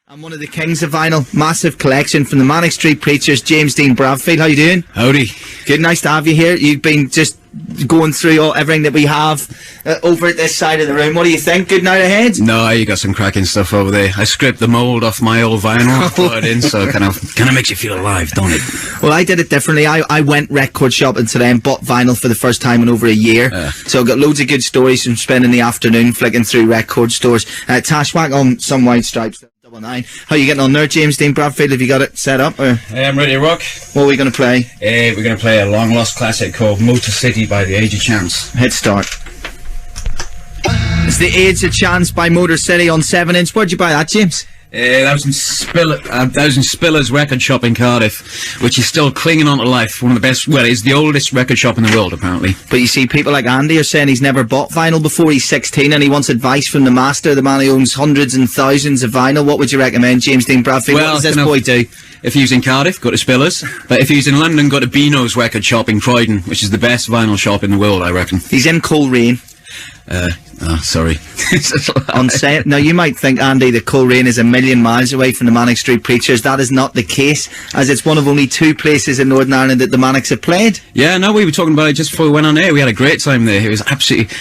I'm one of the kings of vinyl. Massive collection from the Manic Street Preachers, James Dean Bradfield. How you doing? Howdy. Good, nice to have you here. You've been just going through everything that we have over at this side of the room. What do you think? Good night ahead? No, you got some cracking stuff over there. I scraped the mould off my old vinyl, put it in, so it kind of makes you feel alive, don't it? Well, I did it differently. I went record shopping today and bought vinyl for the first time in over a year. So I've got loads of good stories from spending the afternoon flicking through record stores. Tashwhack on some White Stripes. 9. How you getting on there, James Dean Bradfield? Have you got it set up? Or? I'm ready to rock. What are we going to play? We're going to play a long-lost classic called Motor City by the Age of Chance. Hit start. It's the Age of Chance by Motor City on 7-inch. Where'd you buy that, James? That was in Spiller's record shop in Cardiff, which is still clinging on to life. One of the best, well, it's the oldest record shop in the world, apparently. But you see, people like Andy are saying he's never bought vinyl before. He's 16 and he wants advice from the master, the man who owns hundreds and thousands of vinyl. What would you recommend, James Dean Bradfield? Well, what does this boy do? If he was in Cardiff, go to Spiller's. But if he was in London, go to Beano's record shop in Croydon, which is the best vinyl shop in the world, I reckon. He's in Coleraine. Sorry. Now, you might think, Andy, that Coleraine is a million miles away from the Manic Street Preachers. That is not the case, as it's one of only 2 places in Northern Ireland that the Manics have played. Yeah, no, we were talking about it just before we went on air. We had a great time there. It was absolutely,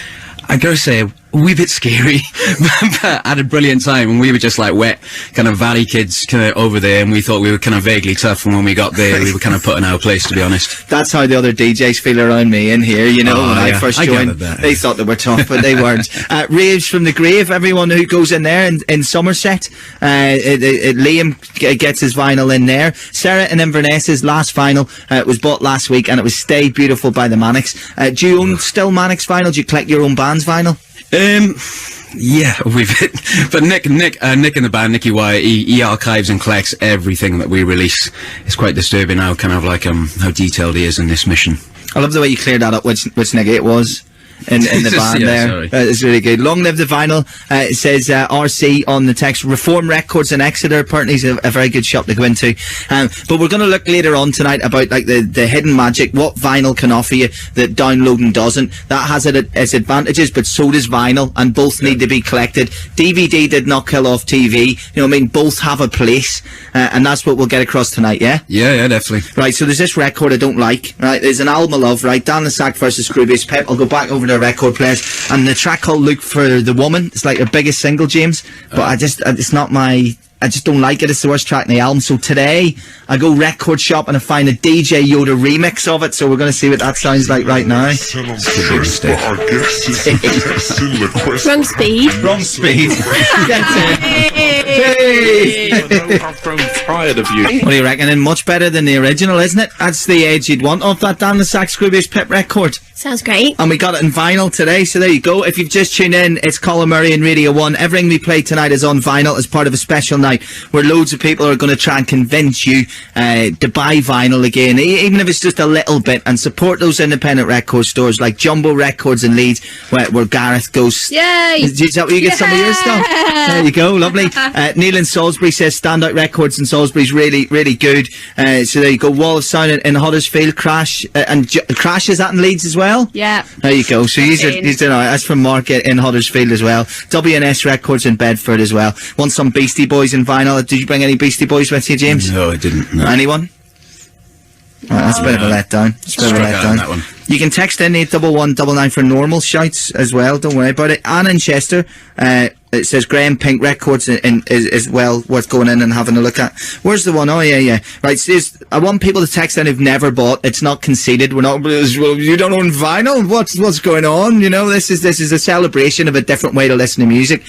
I gotta say, a wee bit scary, but had a brilliant time, and we were just like wet, kind of valley kids kind of over there, and we thought we were kind of vaguely tough, and when we got there, we were kind of put in our place, to be honest. That's how the other DJs feel around me in here, you know, when I first joined. They thought they were tough, but they weren't. Raves from the Grave, everyone who goes in there in Somerset, Liam gets his vinyl in there. Sarah in Inverness's last vinyl was bought last week, and it was Stay Beautiful by the Manics. Do you own still Manics vinyl? Do you collect your own band's vinyl? Yeah, but Nick in the band, Nicky Wyatt, he archives and collects everything that we release. It's quite disturbing how kind of like how detailed he is in this mission. I love the way you cleared that up, which Nicky it was. In the band there. It's really good. Long live the vinyl. It says RC on the text. Reform Records in Exeter apparently is a very good shop to go into. But we're going to look later on tonight about like the hidden magic, what vinyl can offer you that downloading doesn't. That has its advantages, but so does vinyl, and both need to be collected. DVD did not kill off TV. You know what I mean? Both have a place, and that's what we'll get across tonight, yeah? Yeah, definitely. Right, so there's this record I don't like, right? There's an album I love, right? Dan the Sack versus Scroobius Pip. I'll go back over to record players, and the track called Look for the Woman, it's like their biggest single, James, but I just don't like it. It's the worst track in the album. So today I go record shop and I find a DJ Yoda remix of it, so we're going to see what that sounds like right now. Wrong speed. Wrong speed. I'm tired of you. What are you reckoning? Much better than the original, isn't it? That's the edge you'd want off that Dan the Sack Scroobius Pip record. Sounds great. And we got it in vinyl today, so there you go. If you've just tuned in, it's Colin Murray and Radio 1. Everything we play tonight is on vinyl as part of a special night where loads of people are going to try and convince you to buy vinyl again, even if it's just a little bit, and support those independent record stores like Jumbo Records in Leeds, where Gareth goes. Yay! Is that where you get some of your stuff? There you go, lovely. Neil in Salisbury says Standout Records in Salisbury's really, really good. So there you go. Wall of Sound in Huddersfield, Crash, and Crash, is that in Leeds as well? Yeah. There you go. So these are that's from Mark in Huddersfield as well. WNS Records in Bedford as well. Want some Beastie Boys in vinyl? Did you bring any Beastie Boys with you, James? No, I didn't. No. Anyone? That's a bit of a letdown. It's a bit of a letdown. That one. You can text in 81199 for normal shouts as well. Don't worry about it. Anne in Chester. It says Graham Pink Records is well worth going in and having a look at. Where's the one? Oh yeah. Right. So I want people to text in who've never bought. It's not conceited. We're not. Well, you don't own vinyl. What's going on? You know, this is a celebration of a different way to listen to music.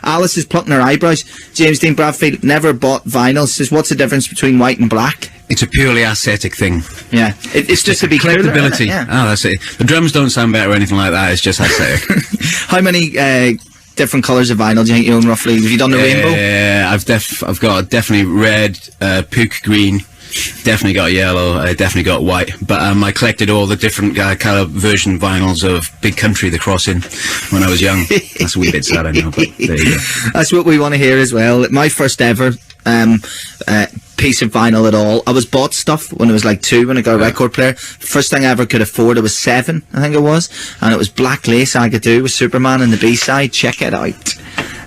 Alice is plucking her eyebrows. James Dean Bradfield never bought vinyl. Says, what's the difference between white and black? It's a purely aesthetic thing. Yeah, it's just to be clear. Collectability. Yeah. Oh, that's it. The drums don't sound better or anything like that. It's just aesthetic. How many different colours of vinyl do you think you own roughly? Have you done the rainbow? Yeah, I've got definitely red, pook green, definitely got yellow, definitely got white. But I collected all the different colour version vinyls of Big Country, The Crossing, when I was young. That's a wee bit sad, I know, but there you go. That's what we want to hear as well. My first ever piece of vinyl at all. I was bought stuff when I was like 2 when I got a record player. First thing I ever could afford, I was 7, I think it was, and it was Black Lace Agadoo with Superman and the B-side. Check it out.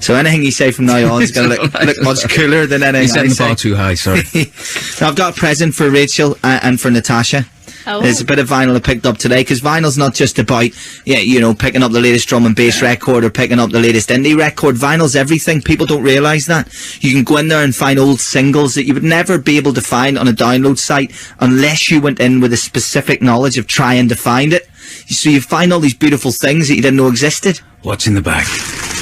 So anything you say from now on is going to look much cooler than anything You set I the say. bar too high, sorry. So I've got a present for Rachel and for Natasha. Oh. There's a bit of vinyl I picked up today, because vinyl's not just about, picking up the latest drum and bass record or picking up the latest indie record. Vinyl's everything. People don't realise that. You can go in there and find old singles that you would never be able to find on a download site unless you went in with a specific knowledge of trying to find it. So you find all these beautiful things that you didn't know existed. What's in the bag?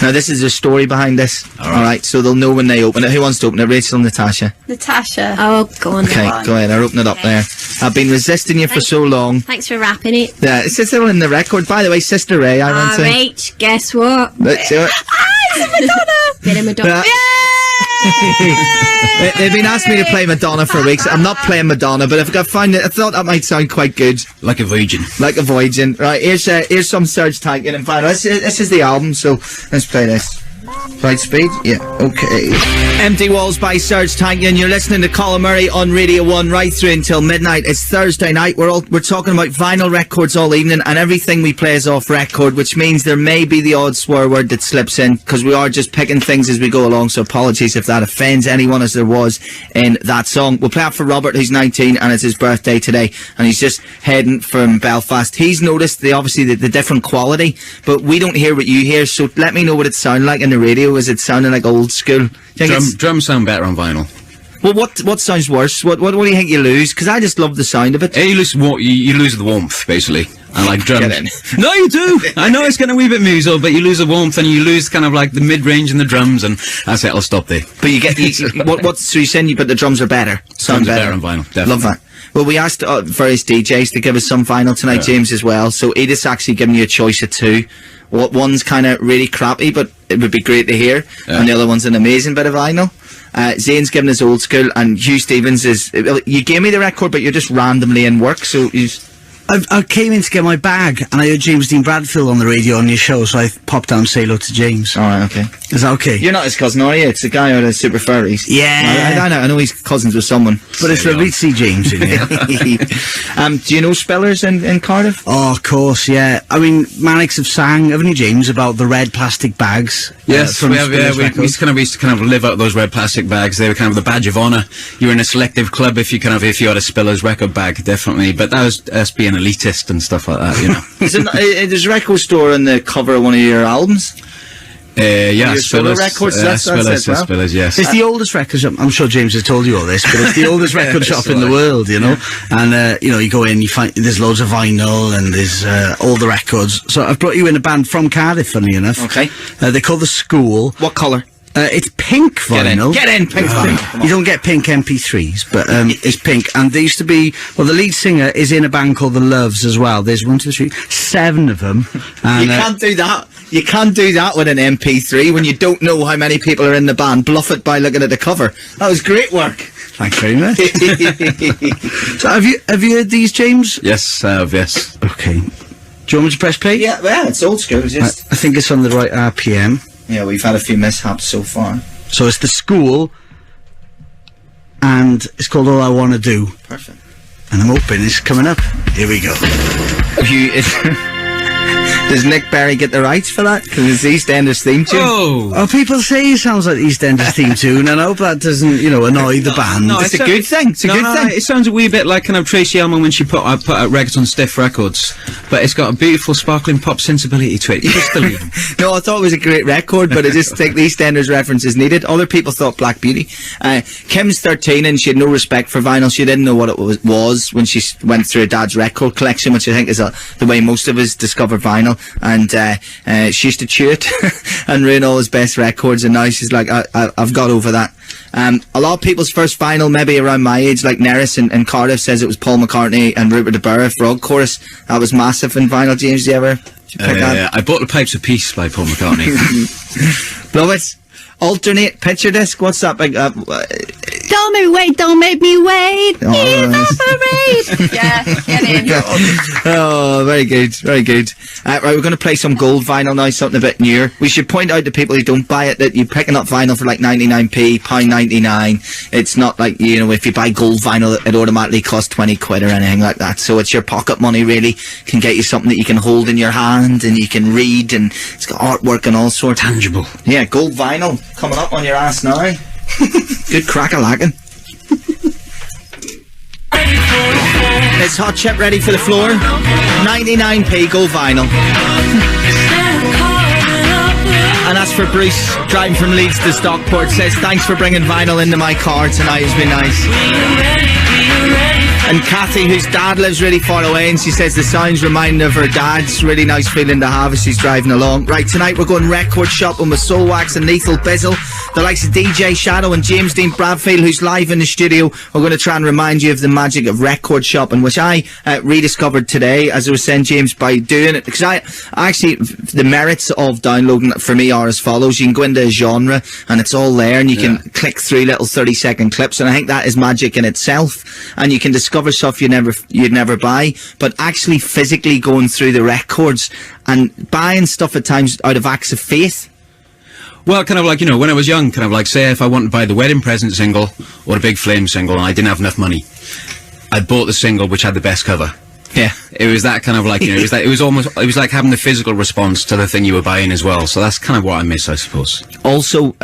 Now, this is a story behind this. All right. Alright, so they'll know when they open it. Who wants to open it? Rachel and Natasha? Natasha. Oh, go on. Okay, go ahead. I'll open it up there. I've been resisting you for so long. Thanks for wrapping it. Yeah, it's still in the record. By the way, Sister Ray, I went to... Rach, guess what? Let's do it. It's a Madonna! Bit of Madonna. They've been asking me to play Madonna for weeks. I'm not playing Madonna, but if I find it, I thought that might sound quite good. Like a virgin. Like a virgin. Right, here's some Serge Tankian and final. This is the album, so let's play this. Right speed? Yeah, okay. Empty Walls by Serge Tankian. You're listening to Colin Murray on Radio 1 right through until midnight. It's Thursday night. We're talking about vinyl records all evening, and everything we play is off record, which means there may be the odd swear word that slips in, because we are just picking things as we go along, so apologies if that offends anyone, as there was in that song. We'll play out for Robert, who's 19, and it's his birthday today, and he's just heading from Belfast. He's noticed the different quality, but we don't hear what you hear, so let me know what it sounded like in the radio. Is it sounding like old school? Drums sound better on vinyl. Well, what sounds worse? What do you think you lose? Because I just love the sound of it. You lose the warmth, basically. And like drums. Get in. No, you do. I know it's going to be a bit muso, but you lose the warmth and you lose kind of like the mid-range in the drums, and that's it. I'll stop there. But you get so you're saying but the drums are better. Sound Drums are better on vinyl. Definitely. Love that. Well, we asked various DJs to give us some vinyl tonight, James, as well. So Edith's actually given you a choice of two. One's kind of really crappy, but it would be great to hear, and the other one's an amazing bit of vinyl. Zane's given us old school, and Hugh Stevens is... You gave me the record, but you're just randomly in work, so I came in to get my bag, and I heard James Dean Bradfield on the radio on your show, so I popped down and say hello to James. Alright, okay. Is that okay? You're not his cousin, are you? It's the guy out of Super Furries. Yeah. I know he's cousins with someone. But it's lovely to see James in here. Do you know Spillers in Cardiff? Oh, of course, yeah. I mean, Manics have sang, haven't you, James, about the red plastic bags? Yes, from we have. Spillers We Records. used to kind of live out those red plastic bags. They were kind of the badge of honour. You were in a selective club if you had a Spillers record bag, definitely. But that was us being elitist and stuff like that, you know. There's a record store on the cover of one of your albums. Yeah, your solo Spillers. records, that's it, well. Spillers, yes. It's the oldest record shop. I'm sure James has told you all this, but it's the oldest record shop in the world, you know. And you go in, you find there's loads of vinyl and there's all the records. So I've brought you in a band from Cardiff, funny enough. Okay. They're called The School. What colour? It's pink vinyl. Get in, pink vinyl. You don't get pink MP3s, but it's pink. And they used to be... Well, the lead singer is in a band called The Loves as well. There's 1, 2, 3, 7 of them. And, You can't do that. You can't do that with an MP3 when you don't know how many people are in the band. Bluff it by looking at the cover. That was great work. Thanks very much. So have you heard these, James? Yes, yes. Okay. Do you want me to press play? Yeah, well, it's old school. Just I think it's on the right RPM. yeah, we've had a few mishaps so far. So it's The School, and it's called All I Want to Do. Perfect. And I'm hoping it's coming up. Here we go. Does Nick Berry get the rights for that? Because it's EastEnders theme tune. Oh, people say it sounds like EastEnders theme tune, and I hope that doesn't, annoy the band. no, It's a good thing. It's a good thing. It sounds a wee bit like kind of Tracy Ullman when she put out records on Stiff Records, but it's got a beautiful, sparkling pop sensibility to it. You just believe them. No, I thought it was a great record, but I just think the EastEnders reference is needed. Other people thought Black Beauty. Kim's 13 and she had no respect for vinyl. She didn't know what it was when she went through her dad's record collection, which I think is the way most of us discover vinyl. And she used to chew it and ruin all his best records, and now she's like, I've got over that. A lot of people's first vinyl, maybe around my age, like Neris in Cardiff, says it was Paul McCartney and Rupert de Burgh, Frog Chorus. That was massive in vinyl. James, did you ever pick that? I bought the Pipes of Peace by Paul McCartney. Love it. Alternate picture disc. What's that big? Don't make me wait, don't make me wait. Evaporate. Yeah, get in. Oh, very good, very good. Right, we're going to play some gold vinyl now, something a bit newer. We should point out to people who don't buy it that you're picking up vinyl for like 99p, £1.99. It's not like, you know, if you buy gold vinyl, it automatically costs 20 quid or anything like that. So it's your pocket money, really. Can get you something that you can hold in your hand and you can read, and it's got artwork and all sorts. Tangible. Yeah, gold vinyl coming up on your ass now. Good crack-a-lackin'. It's Hot Chip ready for the floor. 99p gold vinyl. And as for Bruce, driving from Leeds to Stockport, says, thanks for bringing vinyl into my car tonight, it's been nice. And Kathy, whose dad lives really far away, and she says the sounds remind her of her dad's. Really nice feeling to have as she's driving along. Right, tonight we're going record shopping with Soulwax and Lethal Bizzle. The likes of DJ Shadow and James Dean Bradfield, who's live in the studio. We're going to try and remind you of the magic of record shopping, which I rediscovered today, as I was saying, James, by doing it. Because I actually, the merits of downloading for me are as follows. You can go into a genre and it's all there, and you can click through little 30-second clips, and I think that is magic in itself. And you can discover stuff you'd never buy, but actually physically going through the records and buying stuff at times out of acts of faith. Well, kind of like, you know, when I was young, kind of like, say, if I wanted to buy the Wedding Present single or the Big Flame single and I didn't have enough money, I bought the single which had the best cover. Yeah. It was that kind of like, you know, it was like having the physical response to the thing you were buying as well. So that's kind of what I miss, I suppose. Also,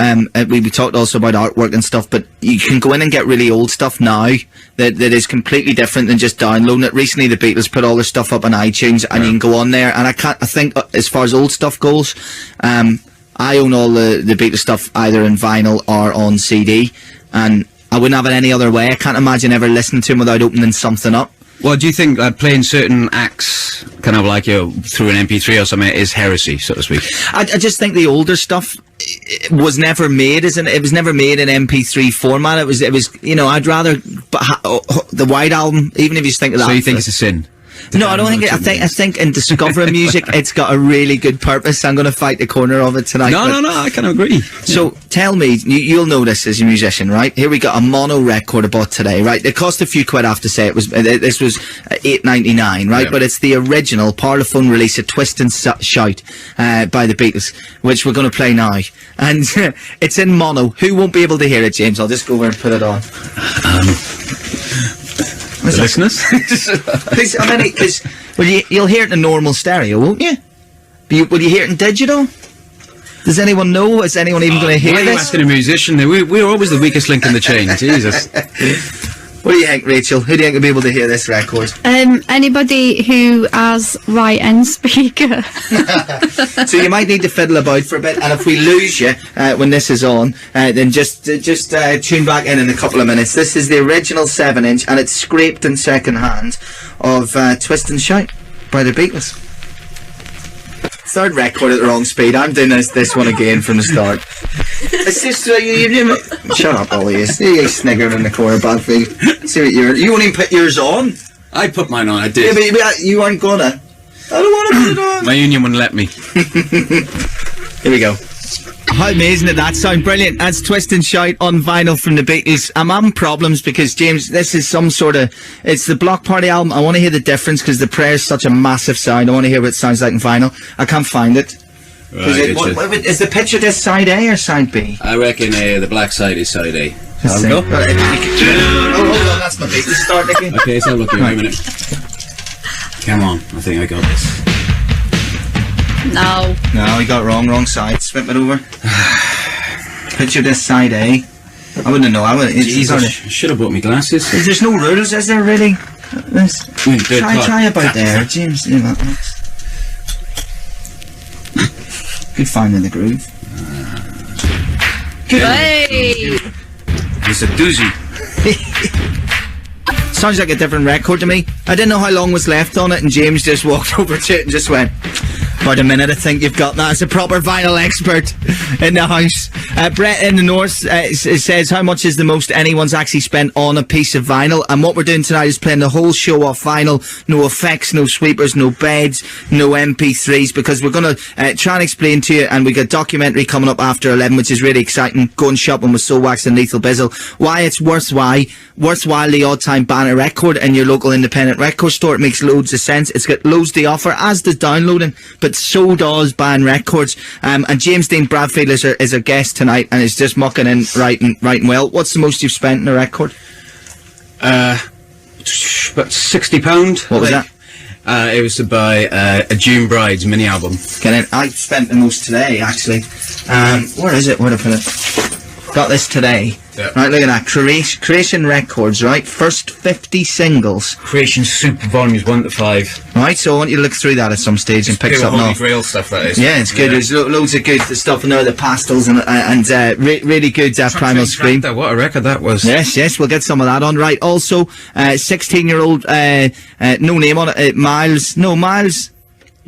we talked also about artwork and stuff, but you can go in and get really old stuff now that is completely different than just downloading it. Recently, the Beatles put all their stuff up on iTunes, and you can go on there. And I think as far as old stuff goes, I own all the Beatles stuff either in vinyl or on CD, and I wouldn't have it any other way. I can't imagine ever listening to them without opening something up. Well, do you think playing certain acts, kind of like, you know, through an MP3 or something, is heresy, so to speak? I just think the older stuff was never made it was never made in MP3 format. It was, you know, I'd rather the White Album, even if you think of that. So you think it's a sin? No, I don't think it. I think in discovering music, it's got a really good purpose. I'm going to fight the corner of it tonight. No, I kind of agree. So tell me, you'll know this as a musician, right? Here we got a mono record I bought today, right? It cost a few quid, I have to say. This was $8.99, right? Yeah. But it's the original Parlophone release of Twist and Shout by the Beatles, which we're going to play now. And it's in mono. Who won't be able to hear it, James? I'll just go over and put it on. The listeners? You'll hear it in normal stereo, won't you? Will you hear it in digital? Does anyone know? Is anyone even going to hear this? You're asking a musician. We're always the weakest link in the chain. Jesus. What do you think, Rachel? Who do you think will be able to hear this record? Anybody who has right end speaker. So you might need to fiddle about for a bit, and if we lose you when this is on, then just tune back in a couple of minutes. This is the original 7-inch, and it's scraped in second hand of Twist and Shout by the Beatles. Third record at the wrong speed. I'm doing this one again from the start. It's just shut up, all you sniggering in the corner, Bradfield. See what you won't even put yours on. I put mine on. I did. Yeah, but you aren't gonna. I don't want to put it on. My union wouldn't let me. Here we go. How amazing did that sound? Brilliant. That's Twist and Shout on vinyl from the Beatles. I'm having problems because, James, this is some sort of... It's the Block Party album. I want to hear the difference because the Prayer's such a massive sound. I want to hear what it sounds like in vinyl. I can't find it. Right, is the picture this side A or side B? I reckon the black side is side A. Hold on, that's my Beatles start, Nicky. Okay, let's have a look here. Wait a minute. Come on, I think I got this. No, you got it wrong side. Swip it over. Picture this side A. I wouldn't know. I should have bought me glasses. There's no rules, is there, really? Try about there, James. Good finding the groove. Good. Hey. It's a doozy. Sounds like a different record to me. I didn't know how long was left on it, and James just walked over to it and just went, "About a minute, I think you've got that." As a proper vinyl expert in the house. Brett in the north says, how much is the most anyone's actually spent on a piece of vinyl? And what we're doing tonight is playing the whole show off vinyl. No effects, no sweepers, no beds, no MP3s, because we're going to try and explain to you, and we got a documentary coming up after 11, which is really exciting, going shopping with Soul Wax and Lethal Bizzle, why it's worthwhile the odd time ban a record in your local independent record store. It makes loads of sense. It's got loads to offer, as does downloading, but so does buying records. And James Dean Bradfield is our guest tonight, and is just mucking in, writing well. What's the most you've spent on a record? About £60. What was that? It was to buy a June Bride's mini album. I spent the most today, actually. Where is it? Where did I put it? Got this today. Yeah. Right, look at that. Creation Records, right? First 50 singles. Creation Soup Volumes 1 to 5. Right, so I want you to look through that at some stage and pick something Holy off. Grail stuff, that is. Yeah, it's good. There's loads of good stuff in there, the pastels and really good Primal Scream. What a record that was. Yes, we'll get some of that on. Right, also, 16-year-old, no name on it, Miles.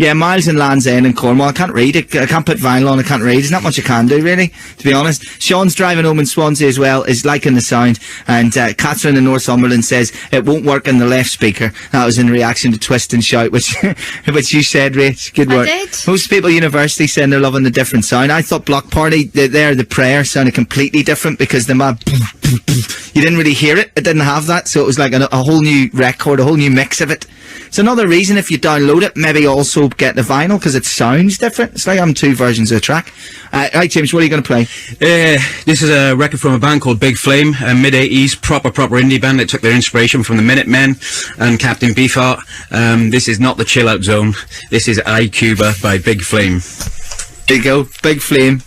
Yeah, Miles in Land's End in Cornwall. I can't read it. I can't put vinyl on. I can't read. There's not much I can do, really, to be honest. Sean's driving home in Swansea as well, is liking the sound. And Catherine in Northumberland says it won't work in the left speaker. That was in reaction to Twist and Shout, which you said, Rach. Good work. I did. Most people at university saying they're loving the different sound. I thought Block Party, the prayer sounded completely different, because the you didn't really hear it. It didn't have that, so it was like a whole new record, a whole new mix of it. It's another reason, if you download it, maybe also get the vinyl, because it sounds different. It's like having two versions of a track. Right, James, what are you going to play? This is a record from a band called Big Flame, a mid-80s proper indie band that took their inspiration from the Minutemen and Captain Beefheart. This is not the Chill Out Zone. This is I, Cuba by Big Flame. There you go, Big Flame.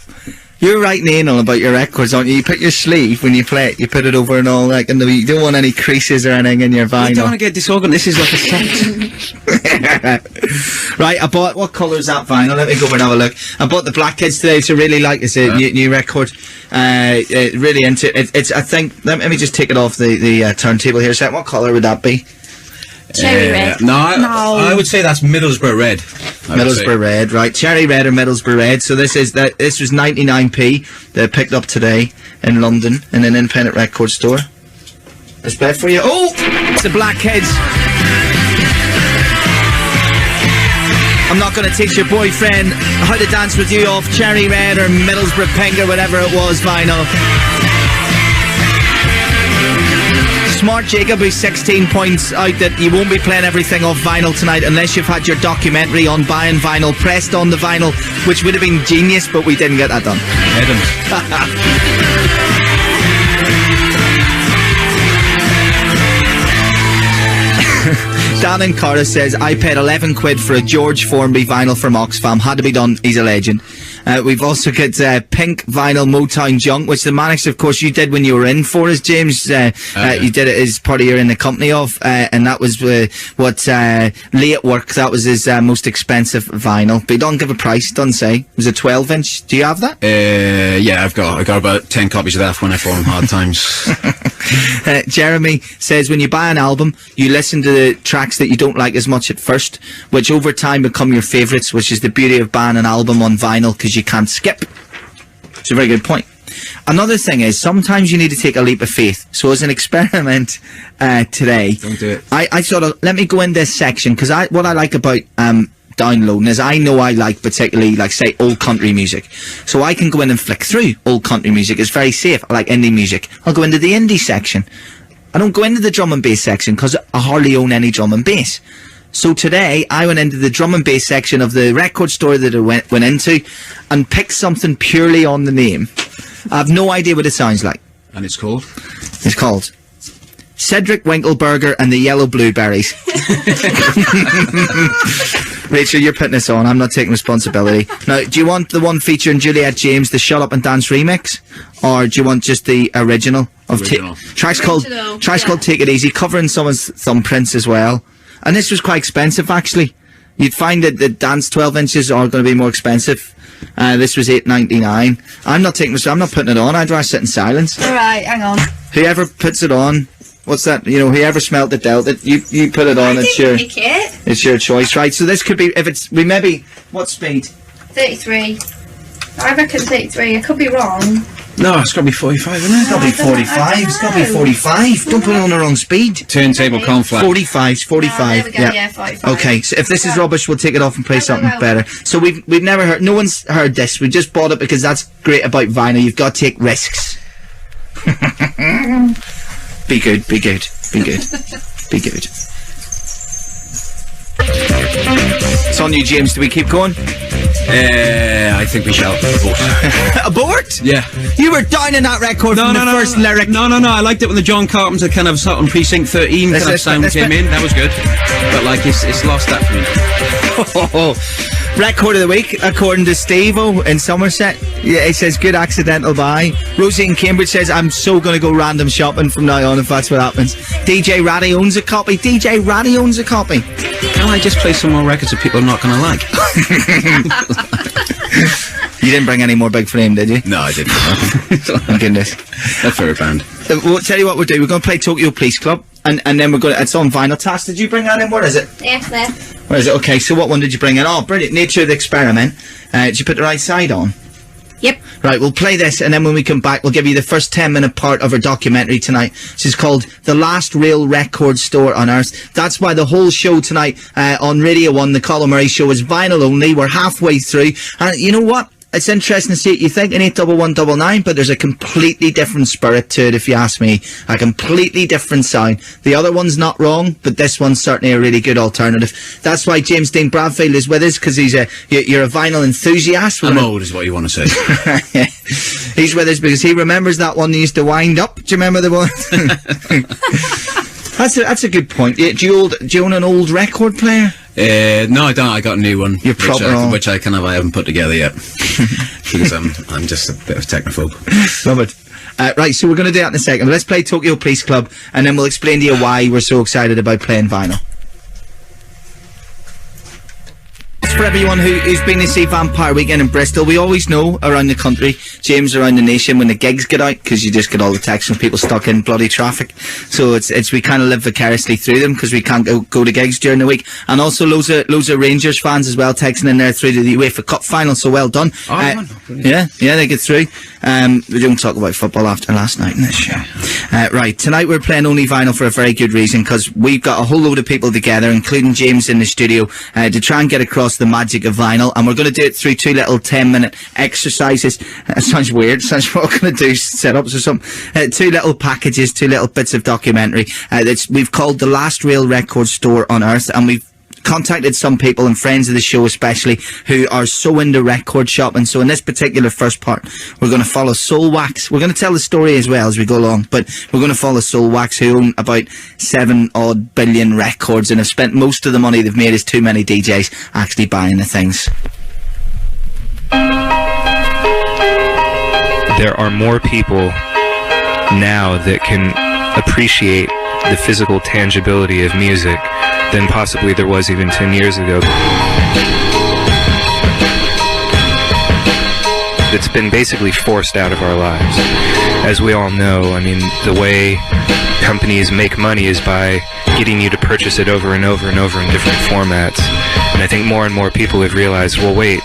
You're writing in all about your records, aren't you? You put your sleeve, when you play it, you put it over and all, like, and you don't want any creases or anything in your vinyl. You don't want to get disorganized. This is like a set. Right, I bought, what colour is that vinyl? Let me go over and have a look. I bought the Black Kids today, so really like, it's a new record. Really into it. It's, I think, let me just take it off the turntable here a second. What colour would that be? Cherry red. No, I would say that's Middlesbrough red. Middlesbrough red, right? Cherry red or Middlesbrough red. So this was 99p. They picked up today in London in an independent record store. Let's play it for you. Oh, it's the Black Kids. I'm not going to teach your boyfriend how to dance with you off Cherry red or Middlesbrough pink or whatever it was vinyl. Smart Jacob, who's 16, points out that you won't be playing everything off vinyl tonight unless you've had your documentary on buying vinyl pressed on the vinyl, which would have been genius, but we didn't get that done. Dan in Carter says, I paid 11 quid for a George Formby vinyl from Oxfam. Had to be done. He's a legend. We've also got pink vinyl Motown Junk, which the Manics, of course, you did when you were in for us, James. You did it as part of you're in the company of, and that was what Lee at Work, that was his most expensive vinyl. But he don't give a price, doesn't say. It was a 12-inch. Do you have that? Yeah, I got about 10 copies of that when I fall in hard times. Jeremy says, when you buy an album, you listen to the tracks that you don't like as much at first, which over time become your favourites, which is the beauty of buying an album on vinyl, because you can't skip. It's a very good point. Another thing is, sometimes you need to take a leap of faith. So as an experiment today, don't do it. I sort of, let me go in this section, because what I like about downloading is I know I like particularly, like, say, old country music. So I can go in and flick through old country music. It's very safe. I like indie music. I'll go into the indie section. I don't go into the drum and bass section, because I hardly own any drum and bass. So today, I went into the drum and bass section of the record store that I went into and picked something purely on the name. I have no idea what it sounds like. And it's called? It's called Cedric, Winkleburger and the Yellow Blueberries. Rachel, you're putting this on. I'm not taking responsibility. Now, do you want the one featuring Juliet James, the Shut Up and Dance remix? Or do you want just the original? Track's called Take It Easy, covering someone's thumbprints as well. And this was quite expensive, actually. You'd find that the dance 12 inches are going to be more expensive. This was $8.99. I'm not putting it on. I'd rather sit in silence. Alright, hang on. Whoever puts it on, what's that? You know, whoever smelt it dealt it. You put it on. It's your choice, right? So this could be, what speed? 33. I reckon 33. I could be wrong. No, it's got to be 45, isn't it? It's got to be 45. It's got to be 45. Don't put it on the wrong speed. Turntable conflict. 45. 45. There we go, yeah, 45. Okay, so if this is rubbish, we'll take it off and play something better. So we've never heard. No one's heard this. We just bought it because that's great about vinyl. You've got to take risks. Be good. Be good. Be good. Be good. It's on you, James. Do we keep going? I think we shall. Abort? Yeah. You were down in that record from the first lyric. No. I liked it when the John Carpenter kind of sort on Precinct 13 kind of sound came in. That was good. But like, it's lost that for me. Record of the week, according to Steve-O in Somerset. Yeah, he says, good accidental buy. Rosie in Cambridge says, I'm so going to go random shopping from now on if that's what happens. DJ Ratty owns a copy. DJ Ratty owns a copy. Can I just play some more records that people are not going to like? You didn't bring any more Big Frame, did you? No, I didn't. Oh, goodness. That's for a band. We'll tell you what we'll do. We're going to play Tokyo Police Club, and then we're going to... It's on vinyl. Tass, did you bring that in? What is it? Yeah, there. Where is it? Okay, so what one did you bring in? Oh, brilliant. Nature of the Experiment. Did you put the right side on? Yep. Right, we'll play this, and then when we come back, we'll give you the first 10-minute part of our documentary tonight, which is called The Last Real Record Store on Earth. That's why the whole show tonight on Radio 1, the Colin Murray Show, is vinyl only. We're halfway through. And you know what? It's interesting to see it. You think in 81199, but there's a completely different spirit to it, if you ask me. A completely different sound. The other one's not wrong, but this one's certainly a really good alternative. That's why James Dean Bradfield is with us, because he's you're a vinyl enthusiast. I'm old, is what you want to say. He's with us because he remembers that one that used to wind up. Do you remember the one? That's a good point. Do you own an old record player? No, I don't. I got a new one. You're proper which I haven't put together yet. Because I'm just a bit of a technophobe. Love it. Right, so we're going to do that in a second. Let's play Tokyo Police Club, and then we'll explain to you why we're so excited about playing vinyl. For everyone who's been to see Vampire Weekend in Bristol, we always know around the country, James, around the nation, when the gigs get out, because you just get all the texts from people stuck in bloody traffic. So it's we kind of live vicariously through them because we can't go to gigs during the week. And also loads of Rangers fans as well texting in there through to the UEFA Cup final. So well done. Yeah, they get through. We don't talk about football after last night in this show. Right, tonight we're playing only vinyl for a very good reason, because we've got a whole load of people together, including James in the studio, to try and get across the magic of vinyl, and we're going to do it through two little 10-minute exercises. That sounds weird. Sounds what we're going to do, setups or something. Two little packages, two little bits of documentary that we've called The Last Real Record Store on Earth, and we've contacted some people and friends of the show especially who are so into record shopping. So in this particular first part, we're going to follow Soul Wax. We're going to tell the story as well as we go along, but we're going to follow Soul Wax, who own about 7-odd billion records and have spent most of the money they've made as too many DJs actually buying the things. There are more people now that can appreciate the physical tangibility of music than possibly there was even 10 years ago. It's been basically forced out of our lives. As we all know, I mean, the way companies make money is by getting you to purchase it over and over and over in different formats. And I think more and more people have realized, well, wait,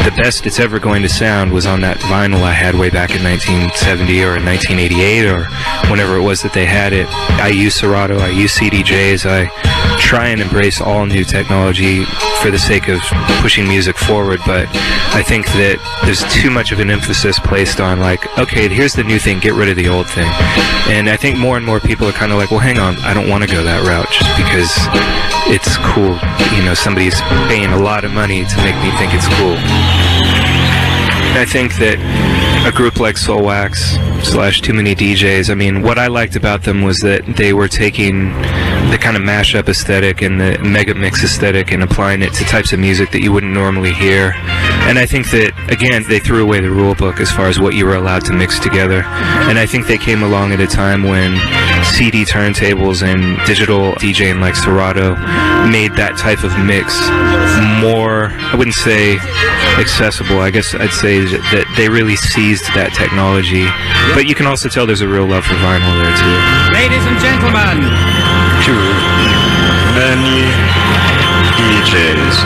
the best it's ever going to sound was on that vinyl I had way back in 1970 or in 1988 or whenever it was that they had it. I use Serato, I use CDJs, I try and embrace all new technology for the sake of pushing music forward, but I think that there's too much of an emphasis placed on, like, okay, here's the new thing, get rid of the old thing. And I think more and more people are kind of like, well, hang on, I don't want to go that route just because it's cool. You know, somebody's paying a lot of money to make me think it's cool. I think that a group like Soul Wax / Too Many DJs, I mean, what I liked about them was that they were taking the kind of mashup aesthetic and the mega mix aesthetic and applying it to types of music that you wouldn't normally hear. And I think that, again, they threw away the rule book as far as what you were allowed to mix together. And I think they came along at a time when CD turntables and digital DJing like Serato made that type of mix more, I wouldn't say accessible, I guess I'd say that they really seized that technology. But you can also tell there's a real love for vinyl there too. Ladies and gentlemen, Too many DJs.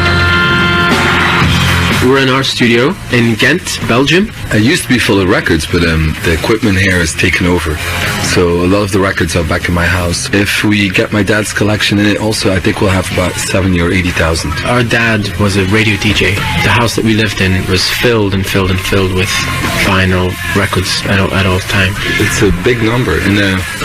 We're in our studio in Ghent, Belgium. It used to be full of records, but the equipment here has taken over. So a lot of the records are back in my house. If we get my dad's collection in it also, I think we'll have about 70 or 80,000. Our dad was a radio DJ. The house that we lived in was filled and filled and filled with vinyl records at all time. It's a big number, and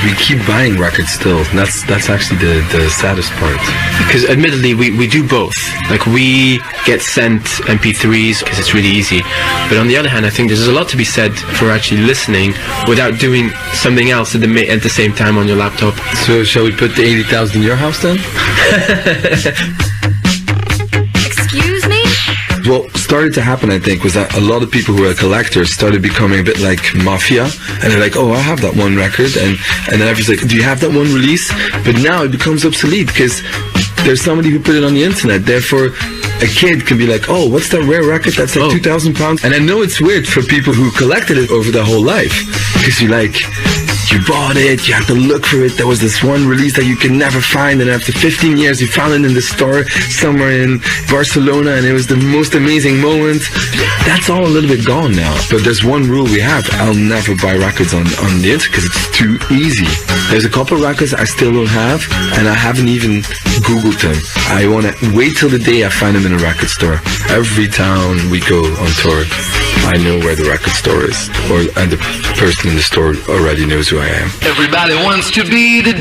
we keep buying records still. And that's actually the saddest part. Because admittedly, we do both. Like, we get sent MP3s because it's really easy. But on the other hand, I think there's a lot to be said for actually listening without doing something else at the same time on your laptop. So shall we put the 80,000 in your house then? Excuse me? What started to happen, I think, was that a lot of people who are collectors started becoming a bit like mafia, and they're like, oh, I have that one record, and then everyone's like, do you have that one release? But now it becomes obsolete because there's somebody who put it on the internet. Therefore, a kid can be like, oh, what's that rare record? That's like £2,000. And I know it's weird for people who collected it over their whole life, because you bought it, you have to look for it. There was this one release that you can never find, and after 15 years you found it in the store somewhere in Barcelona, and it was the most amazing moment. That's all a little bit gone now. But there's one rule we have: I'll never buy records on the internet because it's too easy. There's a couple records I still don't have, and I haven't even Googled them. I want to wait till the day I find them in a record store. Every town we go on tour, I know where the record store is, and the person in the store already knows who I am. Everybody wants to be the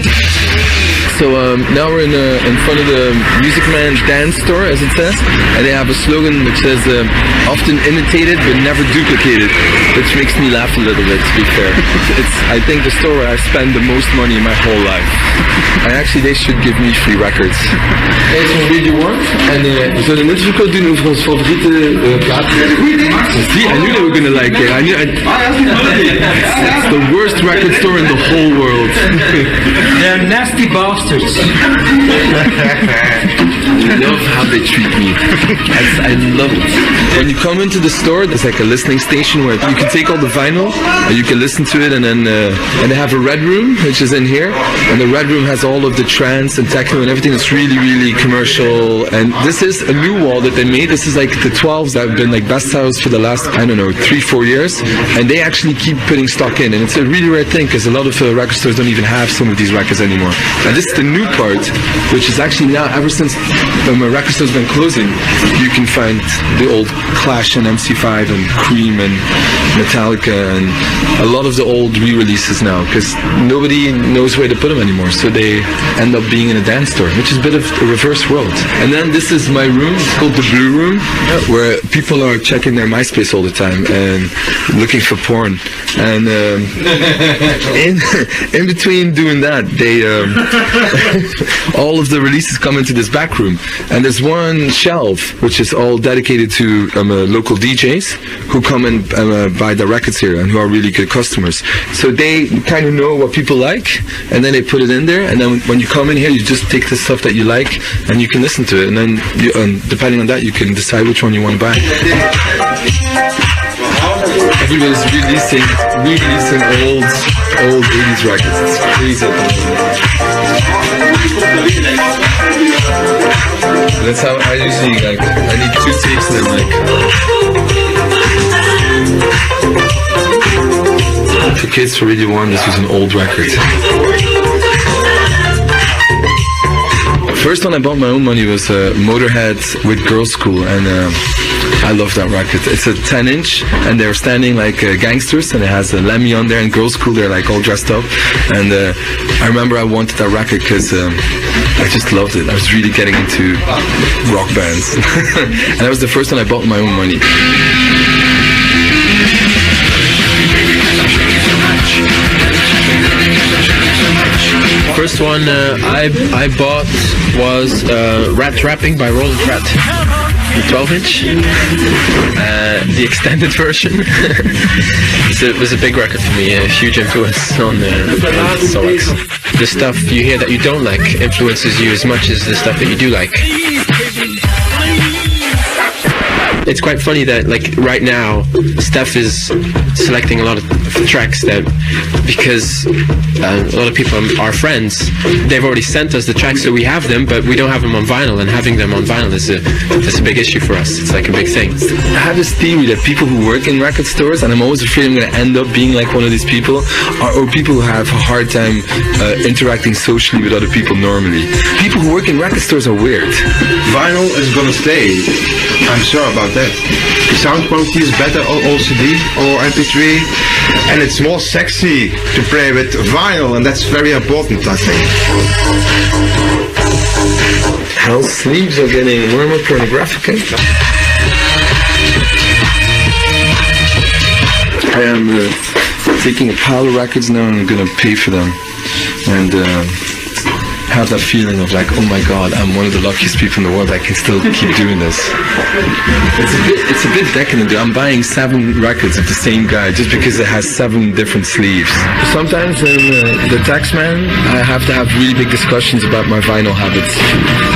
So now we're in front of the Music Man dance store, as it says, and they have a slogan which says often imitated but never duplicated, which makes me laugh a little bit, to be fair. It's, I think, the store where I spend the most money in my whole life. And actually, they should give me free records. Deze is Radio One, en we zullen een interview doen over onze favoriete plaat. See, I knew they were gonna like it. It's the worst record store in the whole world. They're nasty bastards. I love how they treat me. I love it. When you come into the store, there's like a listening station where you can take all the vinyl and you can listen to it, and then and they have a red room which is in here, and the red room has all of the trance and techno and everything. It's really, really commercial. And this is a new wall that they made. This is like the 12s that have been like best sellers for the last, I don't know, 3-4 years, and they actually keep putting stock in, and it's a really rare thing because a lot of record stores don't even have some of these records anymore. And this is the new part, which is actually now, ever since my record store's been closing, you can find the old Clash and MC5 and Cream and Metallica and a lot of the old re-releases now, because nobody knows where to put them anymore, so they end up being in a dance store, which is a bit of a reverse world. And then this is my room. It's called the Blue Room, where people are checking their MySpace all the time and looking for porn. And in between doing that, they all of the releases come into this back room, and there's one shelf which is all dedicated to local DJs who come and buy the records here and who are really good customers. So they kind of know what people like, and then they put it in there, and then when you come in here, you just take the stuff that you like and you can listen to it, and then depending on that, you can decide which one you want to buy. Everybody's releasing old 80s records. It's crazy. That's how I usually like. I need 2 tapes and I'm like. For kids for Radio 1, this was an old record. First one I bought my own money was Motorhead with Girls School, and I love that record. It's a 10-inch, and they're standing like gangsters, and it has a Lemmy on there, and Girls School, they're like all dressed up. And I remember I wanted that record because I just loved it. I was really getting into rock bands. And that was the first one I bought with my own money. First one I bought was Rat Rapping by Roland Rat, the 12-inch, the extended version. It was a big record for me, a huge influence on songs. The stuff you hear that you don't like influences you as much as the stuff that you do like. It's quite funny that, like, right now, Steph is selecting a lot of tracks that, because a lot of people are friends, they've already sent us the tracks, so we have them, but we don't have them on vinyl, and having them on vinyl is a big issue for us. It's like a big thing. I have this theory that people who work in record stores, and I'm always afraid I'm going to end up being like one of these people, or people who have a hard time interacting socially with other people normally. People who work in record stores are weird. Vinyl is gonna stay. I'm sure about that. The sound quality is better on CD or MP3, and it's more sexy to play with vinyl, and that's very important, I think. Hell's sleeves are getting more and more pornographic. I am taking a pile of records now, and I'm gonna pay for them, and have that feeling of like, oh my god, I'm one of the luckiest people in the world. I can still keep doing this. It's a bit decadent. I'm buying 7 records of the same guy just because it has 7 different sleeves. Sometimes in the tax man, I have to have really big discussions about my vinyl habits.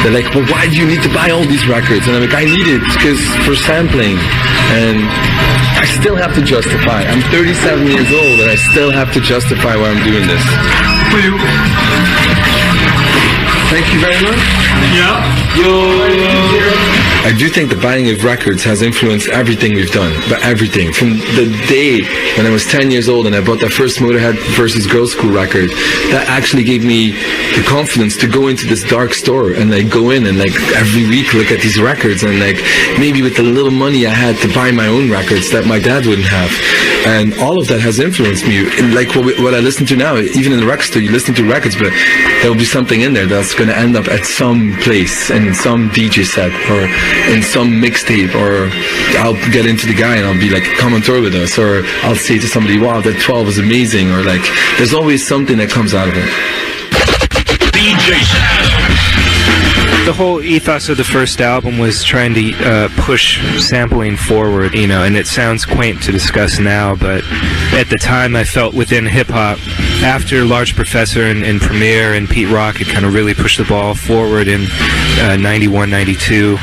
They're like, well, why do you need to buy all these records? And I'm like, I need it because for sampling. And I still have to justify. I'm 37 years old and I still have to justify why I'm doing this. Thank you very much. Yeah. I do think the buying of records has influenced everything we've done, but everything. From the day when I was 10 years old and I bought that first Motorhead versus Girls' School record, that actually gave me the confidence to go into this dark store and like go in and like every week look at these records, and like maybe with the little money I had to buy my own records that my dad wouldn't have. And all of that has influenced me. And like what I listen to now, even in the record store, you listen to records, but there will be something in there that's going to end up at some place, in some DJ set, or in some mixtape, or I'll get into the guy and I'll be like, come on tour with us, or I'll say to somebody, wow, that 12 is amazing, or like, there's always something that comes out of it. The whole ethos of the first album was trying to push sampling forward, you know, and it sounds quaint to discuss now, but at the time I felt within hip-hop, after Large Professor and Premier and Pete Rock had kind of really pushed the ball forward in 91, 92,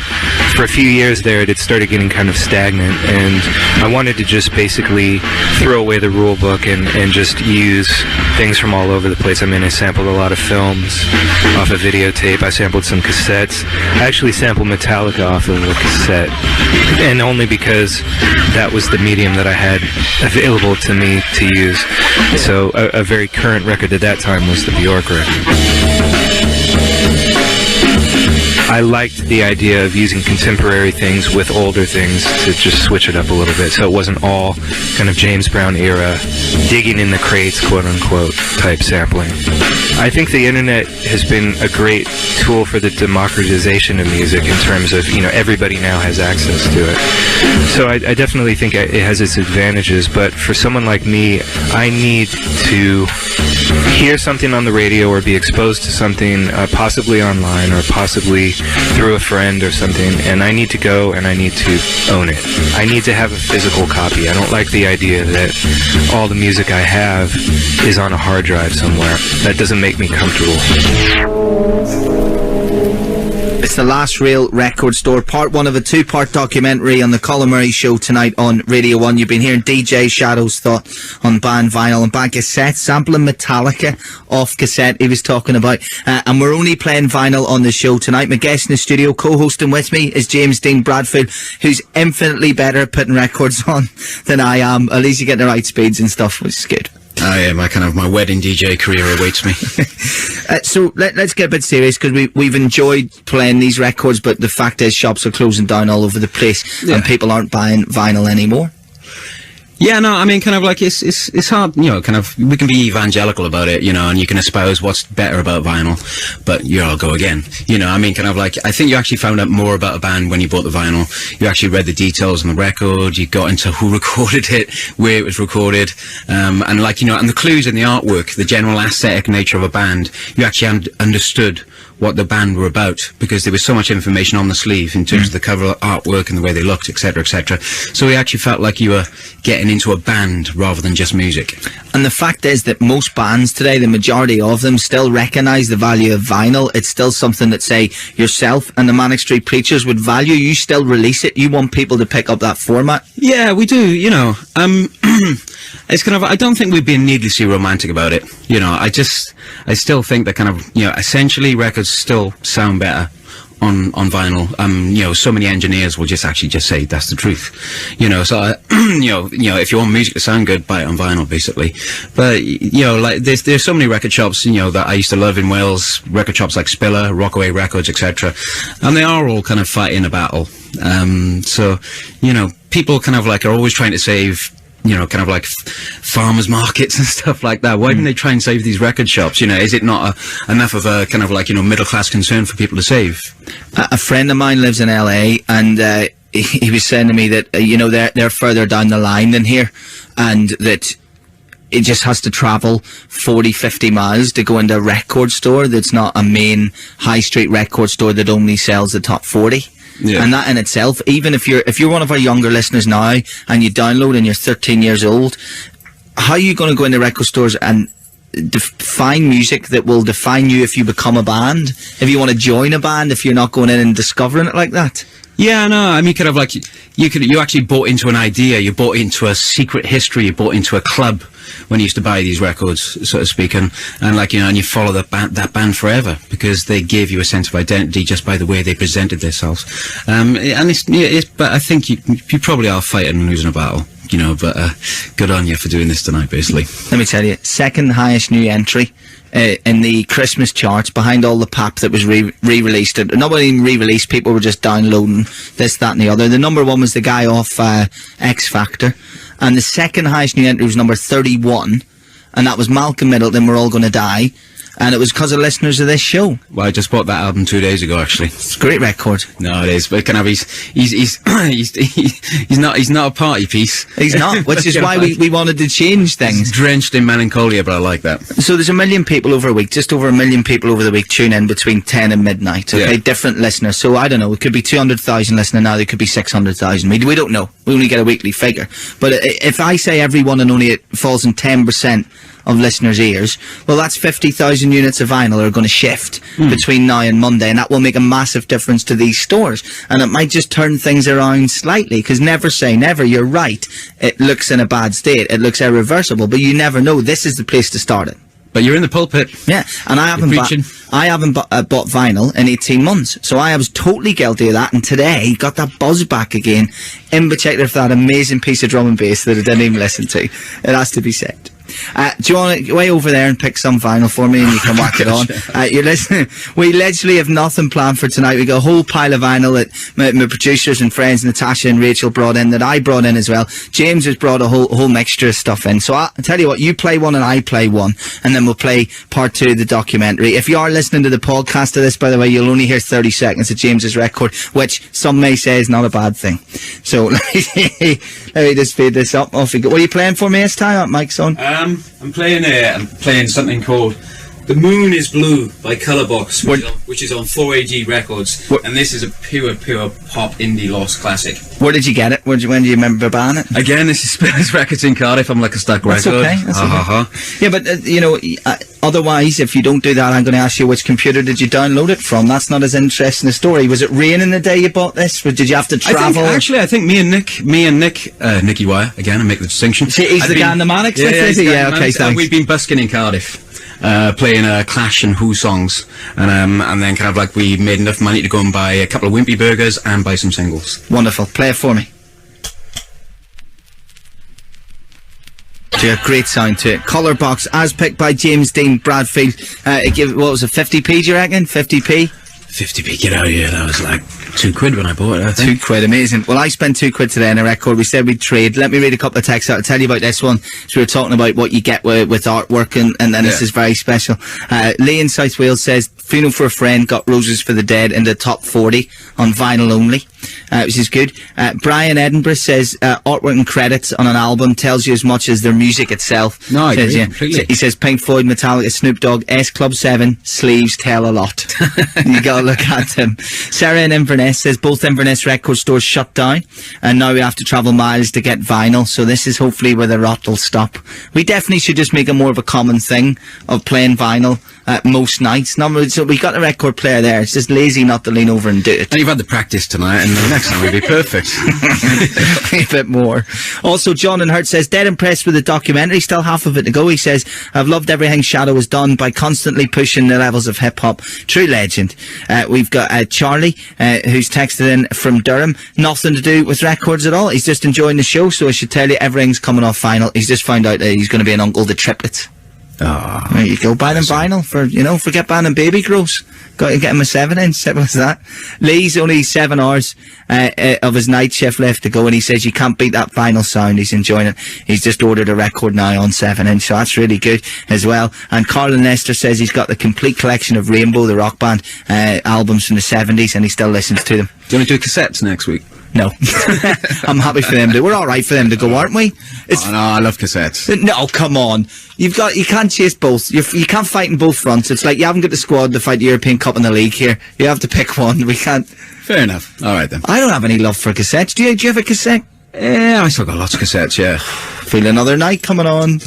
for a few years there it had started getting kind of stagnant, and I wanted to just basically throw away the rule book and just use things from all over the place. I mean, I sampled a lot of films off a videotape, I sampled some cassettes. I actually sampled Metallica off of a cassette, and only because that was the medium that I had available to me to use. So a very current record at that time was the Bjork record. I liked the idea of using contemporary things with older things to just switch it up a little bit, so it wasn't all kind of James Brown era, digging in the crates, quote-unquote, type sampling. I think the internet has been a great tool for the democratization of music in terms of, you know, everybody now has access to it. So I definitely think it has its advantages, but for someone like me, I need to hear something on the radio or be exposed to something possibly online or possibly through a friend or something, and I need to go and I need to own it. I need to have a physical copy. I don't like the idea that all the music I have is on a hard drive somewhere. That doesn't make me comfortable. It's the Last Real Record Store, part 1 of a 2-part documentary on the Colin Murray Show tonight on Radio 1. You've been hearing DJ Shadow's thought on banned vinyl and banned cassette, sampling Metallica off cassette he was talking about. And we're only playing vinyl on the show tonight. My guest in the studio, co-hosting with me, is James Dean Bradfield, who's infinitely better at putting records on than I am. At least you get the right speeds and stuff, which is good. Oh yeah, my wedding DJ career awaits me. So let's get a bit serious, because we've enjoyed playing these records, but the fact is shops are closing down all over the place, and people aren't buying vinyl anymore. Yeah, no, I mean, kind of like, it's hard, you know, kind of, we can be evangelical about it, you know, and you can espouse what's better about vinyl, but I'll go again. You know, I mean, kind of like, I think you actually found out more about a band when you bought the vinyl. You actually read the details on the record, you got into who recorded it, where it was recorded, and like, you know, and the clues in the artwork, the general aesthetic nature of a band, you actually understood what the band were about, because there was so much information on the sleeve in terms of the cover artwork and the way they looked, etc., etc. So we actually felt like you were getting into a band rather than just music. And the fact is that most bands today, the majority of them, still recognise the value of vinyl. It's still something that, say, yourself and the Manic Street Preachers would value. You still release it. You want people to pick up that format. Yeah, we do, you know. It's kind of, I don't think we're being needlessly romantic about it. You know, I still think that kind of, you know, essentially records still sound better on vinyl. You know, so many engineers will just say that's the truth. You know, so you know, if you want music to sound good, buy it on vinyl, basically. But you know, like there's so many record shops, you know, that I used to love in Wales. Record shops like Spiller, Rockaway Records, etc. And they are all kind of fighting a battle. So you know, people kind of like are always trying to save, you know, kind of like farmers markets and stuff like that. Why didn't they try and save these record shops? You know, is it not enough of a kind of like, you know, middle class concern for people to save? A friend of mine lives in LA, and he was saying to me that you know, they're further down the line than here, and that it just has to travel 40-50 miles to go into a record store that's not a main high street record store that only sells the top 40. Yeah. And that in itself, even if you're one of our younger listeners now and you download and you're 13 years old, how are you going to go into record stores and find music that will define you if you become a band? If you want to join a band, if you're not going in and discovering it like that? Yeah, no, I mean, kind of like, you actually bought into an idea, you bought into a secret history, you bought into a club when you used to buy these records, so to speak, and like, you know, and you follow that band forever, because they gave you a sense of identity just by the way they presented themselves. And but I think you probably are fighting and losing a battle, you know, but good on you for doing this tonight, basically. Let me tell you, second highest new entry in the Christmas charts, behind all the pap that was re-released. Nobody even re-released, people were just downloading this, that and the other. The number one was the guy off X Factor, and the second highest new entry was number 31, and that was Malcolm Middleton, We're All Gonna Die. And it was because of listeners of this show. Well, I just bought that album 2 days ago, actually. It's a great record. No, it is. But kind of, he's not a party piece. He's not, which is why we wanted to change things. It's drenched in melancholia, but I like that. So there's 1 million people over a week, just over 1 million people over the week tune in between 10 and midnight. Okay, yeah. Different listeners. So I don't know, it could be 200,000 listening now, there could be 600,000. We don't know. We only get a weekly figure. But if I say everyone and only it falls in 10% of listeners' ears, well, that's 50,000 units of vinyl are going to shift between now and Monday, and that will make a massive difference to these stores. And it might just turn things around slightly, because never say never. You're right. It looks in a bad state. It looks irreversible, but you never know. This is the place to start it. But you're in the pulpit. Yeah, and I haven't bought vinyl in 18 months, so I was totally guilty of that, and today got that buzz back again, in particular for that amazing piece of drum and bass that I didn't even listen to. It has to be said. Do you want to go way over there and pick some vinyl for me, and you can whack it on? You're listening. We literally have nothing planned for tonight. We got a whole pile of vinyl that my producers and friends Natasha and Rachel brought in, that I brought in as well. James has brought a whole mixture of stuff in. So I'll tell you what, you play one and I play one, and then we'll play part 2 of the documentary. If you are listening to the podcast of this, by the way, you'll only hear 30 seconds of James's record, which some may say is not a bad thing. So let me just speed this up. Off we go. What are you playing for me this time, Mike's on? I'm playing something called The Moon is Blue by Colorbox, which is on 4AG Records, and this is a pure pop indie lost classic. Where did you get it? When do you remember buying it? Again, this is Spinner's Records in Cardiff. I'm like a stuck record. Okay. That's okay. Yeah, but you know, otherwise, if you don't do that, I'm going to ask you, which computer did you download it from? That's not as interesting a story. Was it raining the day you bought this? Or did you have to travel? I think me and Nick, Nicky Wire, again, I make the distinction. See, he's the guy in the Manics? Yeah, okay, thanks. We've been busking in Cardiff. Playing Clash and Who songs, and then kind of like we made enough money to go and buy a couple of Winkleburgers and buy some singles. Wonderful. Play it for me. A great sound to it. Colour box, as picked by James Dean Bradfield. What was it, 50p, do you reckon? 50p? 50p, get out of here. That was like £2 when I bought it, I think. £2, amazing. Well, I spent £2 today on a record. We said we'd trade. Let me read a couple of texts out. I'll tell you about this one. So we were talking about what you get with artwork, and then this is very special. Lee in South Wales says, funeral for a friend, got Roses for the Dead in the top 40 on vinyl only, which is good. Brian Edinburgh says, artwork and credits on an album tells you as much as their music itself. No, I agree completely. He says Pink Floyd, Metallica, Snoop Dogg, S Club 7, sleeves tell a lot. You gotta look at them. Sarah in Inverness says both Inverness record stores shut down, and now we have to travel miles to get vinyl, so this is hopefully where the rot will stop. We definitely should just make it more of a common thing of playing vinyl most nights. So we got a record player there. It's just lazy not to lean over and do it. And you've had the practice tonight, and the next time will be perfect. A bit more. Also, John in Hurt says, dead impressed with the documentary. Still half of it to go. He says, I've loved everything Shadow has done by constantly pushing the levels of hip-hop. True legend. We've got Charlie, who's texted in from Durham. Nothing to do with records at all. He's just enjoying the show, so I should tell you, everything's coming off vinyl. He's just found out that he's going to be an uncle to triplets. Oh, there you go. Buy them vinyl forget buying them baby grows. Got to get him a 7-inch. Simple as that. Lee's only 7 hours of his night shift left to go, and he says you can't beat that vinyl sound. He's enjoying it. He's just ordered a record now on 7-inch, so that's really good as well. And Colin Lester says he's got the complete collection of Rainbow, the rock band, albums from the 70s, and he still listens to them. Do you want to do cassettes next week? No. I'm happy for them we're alright for them to go, aren't we? No, I love cassettes. No, come on. You can't chase both. You can't fight in both fronts. It's like you haven't got the squad to fight the European Cup in the league here. You have to pick one. We can't. Fair enough. Alright then. I don't have any love for cassettes. Do you have a cassette? Yeah, I still got lots of cassettes, yeah. Feel another night coming on.